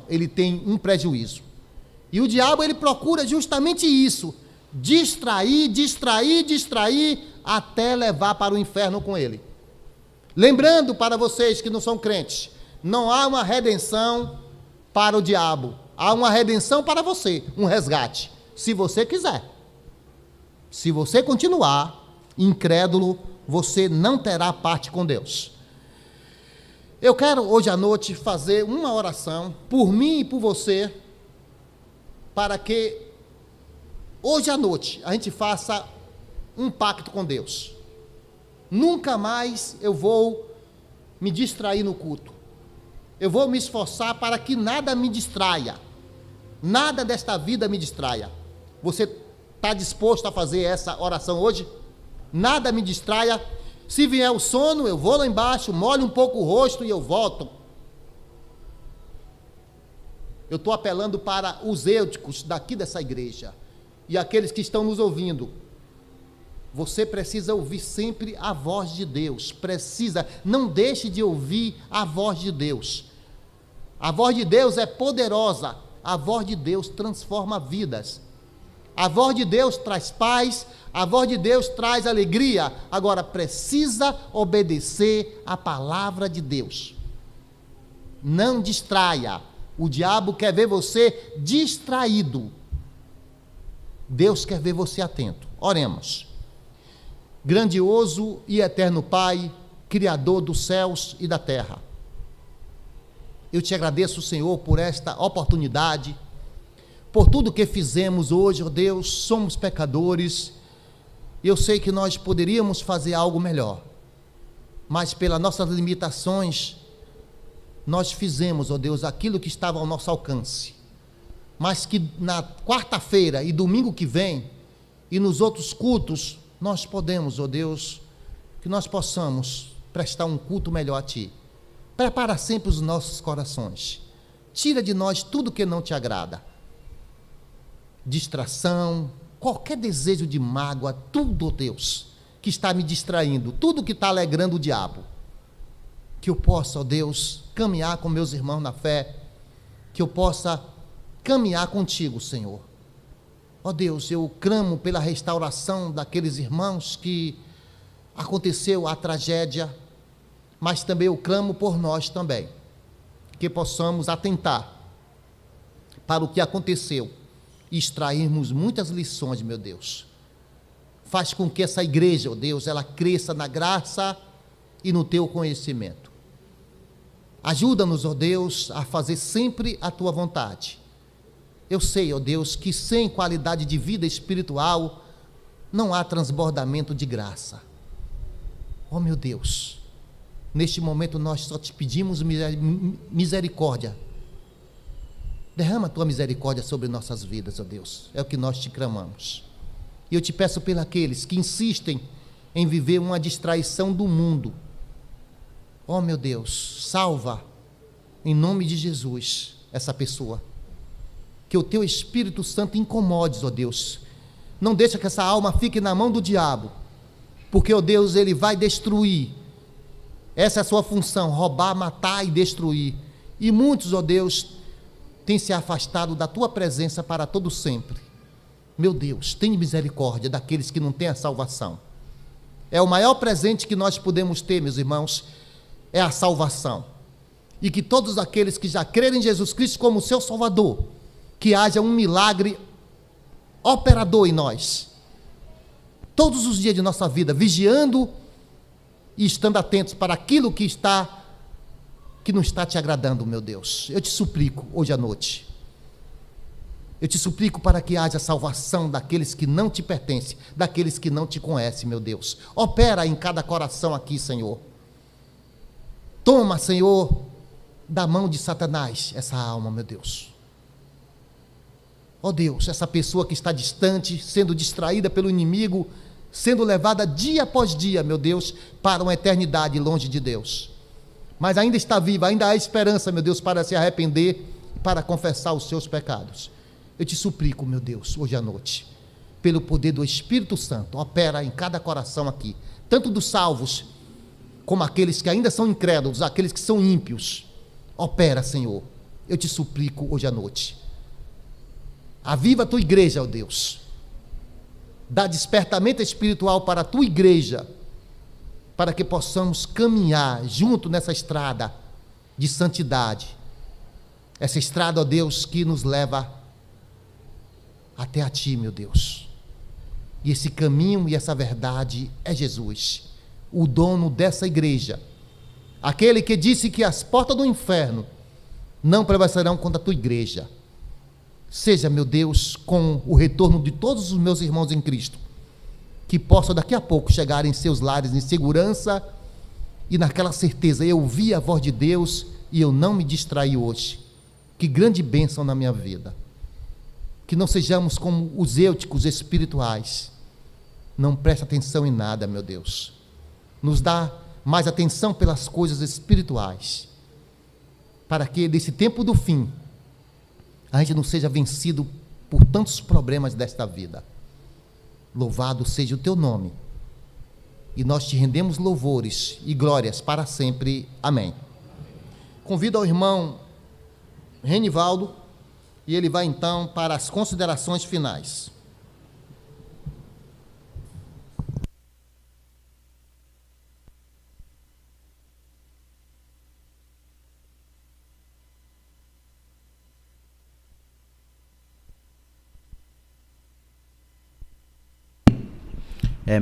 ele tem um prejuízo. E o diabo, ele procura justamente isso, distrair, até levar para o inferno com ele. Lembrando para vocês que não são crentes, não há uma redenção para o diabo, há uma redenção para você, um resgate, se você quiser. Se você continuar incrédulo, você não terá parte com Deus. Eu quero hoje à noite fazer uma oração por mim e por você, para que hoje à noite a gente faça um pacto com Deus. Nunca mais eu vou me distrair no culto. Eu vou me esforçar para que nada me distraia. Nada desta vida me distraia. Você está disposto a fazer essa oração hoje? Nada me distraia. Se vier o sono, eu vou lá embaixo, molho um pouco o rosto e eu volto. Eu estou apelando para os eúticos daqui dessa igreja e aqueles que estão nos ouvindo. Você precisa ouvir sempre a voz de Deus. Não deixe de ouvir a voz de Deus. A voz de Deus é poderosa. A voz de Deus transforma vidas. A voz de Deus traz paz. A voz de Deus traz alegria. Agora, precisa obedecer a palavra de Deus. Não distraia. O diabo quer ver você distraído. Deus quer ver você atento. Oremos. Grandioso e eterno Pai, Criador dos céus e da terra, eu te agradeço, Senhor, por esta oportunidade, por tudo que fizemos hoje, ó Deus. Somos pecadores, eu sei que nós poderíamos fazer algo melhor, mas pelas nossas limitações, nós fizemos, ó Deus, aquilo que estava ao nosso alcance, mas que na quarta-feira e domingo que vem, e nos outros cultos, nós podemos, ó Deus, que nós possamos prestar um culto melhor a Ti. Prepara sempre os nossos corações. Tira de nós tudo que não Te agrada. Distração, qualquer desejo de mágoa, tudo, ó Deus, que está me distraindo, tudo que está alegrando o diabo. Que eu possa, ó Deus, caminhar com meus irmãos na fé, que eu possa caminhar contigo, Senhor. Ó Deus, eu clamo pela restauração daqueles irmãos que aconteceu a tragédia, mas também eu clamo por nós também. que possamos atentar para o que aconteceu e extrairmos muitas lições, meu Deus. Faz com que essa igreja, ó Deus, ela cresça na graça e no teu conhecimento. Ajuda-nos, ó Deus, a fazer sempre a tua vontade. Eu sei, ó Deus, que sem qualidade de vida espiritual não há transbordamento de graça. Ó meu Deus, neste momento nós só te pedimos misericórdia. Derrama a tua misericórdia sobre nossas vidas, ó Deus. É o que nós te clamamos. E eu te peço pelos aqueles que insistem em viver uma distraição do mundo. Ó meu Deus, salva, em nome de Jesus, essa pessoa. Que o teu Espírito Santo incomode, ó Deus. Não deixa que essa alma fique na mão do diabo. Porque, ó Deus, ele vai destruir. Essa é a sua função, roubar, matar e destruir. E muitos, ó Deus, têm se afastado da tua presença para todo sempre. Meu Deus, tenha misericórdia daqueles que não têm a salvação. É o maior presente que nós podemos ter, meus irmãos, é a salvação. E que todos aqueles que já crerem em Jesus Cristo como seu Salvador, que haja um milagre operador em nós. Todos os dias de nossa vida, vigiando e estando atentos para aquilo que não está te agradando, meu Deus. Eu te suplico hoje à noite. Eu te suplico para que haja salvação daqueles que não te pertencem, daqueles que não te conhecem, meu Deus. Opera em cada coração aqui, Senhor. Toma, Senhor, da mão de Satanás essa alma, meu Deus. Ó Deus, essa pessoa que está distante, sendo distraída pelo inimigo, sendo levada dia após dia, meu Deus, para uma eternidade longe de Deus. Mas ainda está viva, ainda há esperança, meu Deus, para se arrepender, para confessar os seus pecados. Eu te suplico, meu Deus, hoje à noite, pelo poder do Espírito Santo, opera em cada coração aqui, tanto dos salvos, como aqueles que ainda são incrédulos, aqueles que são ímpios. Opera, Senhor, eu te suplico hoje à noite. Aviva a tua igreja, ó Deus. Dá despertamento espiritual para a tua igreja, para que possamos caminhar junto nessa estrada de santidade. Essa estrada, ó Deus, que nos leva até a ti, meu Deus. E esse caminho e essa verdade é Jesus, o dono dessa igreja. Aquele que disse que as portas do inferno não prevalecerão contra a tua igreja. Seja, meu Deus, com o retorno de todos os meus irmãos em Cristo, que possam daqui a pouco chegar em seus lares em segurança e naquela certeza, eu ouvi a voz de Deus e eu não me distraí hoje. Que grande bênção na minha vida. Que não sejamos como osêuticos espirituais. Não preste atenção em nada, meu Deus. Nos dá mais atenção pelas coisas espirituais, para que nesse tempo do fim a gente não seja vencido por tantos problemas desta vida. Louvado seja o teu nome, e nós te rendemos louvores e glórias para sempre. Amém. Convido ao irmão Renivaldo, e ele vai então para as considerações finais.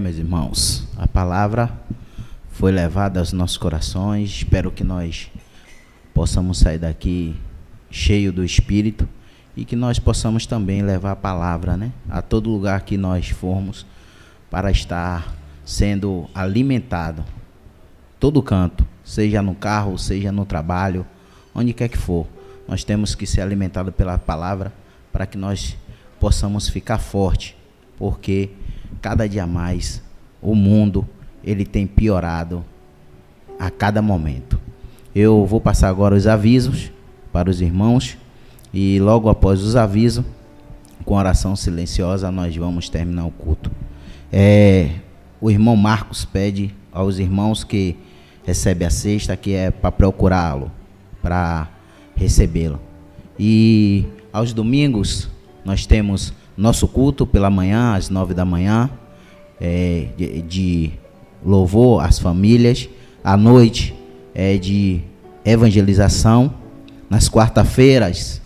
Meus irmãos, a palavra foi levada aos nossos corações. Espero que nós possamos sair daqui cheio do Espírito e que nós possamos também levar a palavra, né, a todo lugar que nós formos, para estar sendo alimentado, todo canto, seja no carro, seja no trabalho, onde quer que for. Nós temos que ser alimentados pela palavra para que nós possamos ficar forte, porque cada dia mais o mundo ele tem piorado a cada momento. Eu vou passar agora os avisos para os irmãos e logo após os avisos, com oração silenciosa, nós vamos terminar o culto. O irmão Marcos pede aos irmãos que recebem a cesta, que é para procurá-lo, para recebê-lo. E aos domingos nós temos nosso culto pela manhã, às 9 da manhã, de louvor às famílias. À noite é de evangelização. Nas quarta-feiras,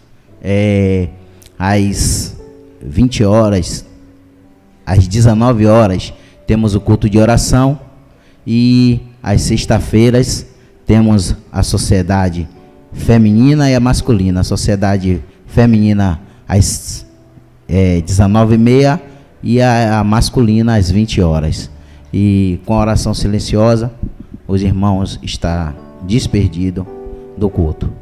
às 20 horas, às 19 horas, temos o culto de oração. E às sexta-feiras, temos a sociedade feminina e a masculina. A sociedade feminina às 19h30 e a masculina às 20 horas. E com a oração silenciosa, os irmãos estão despedidos do culto.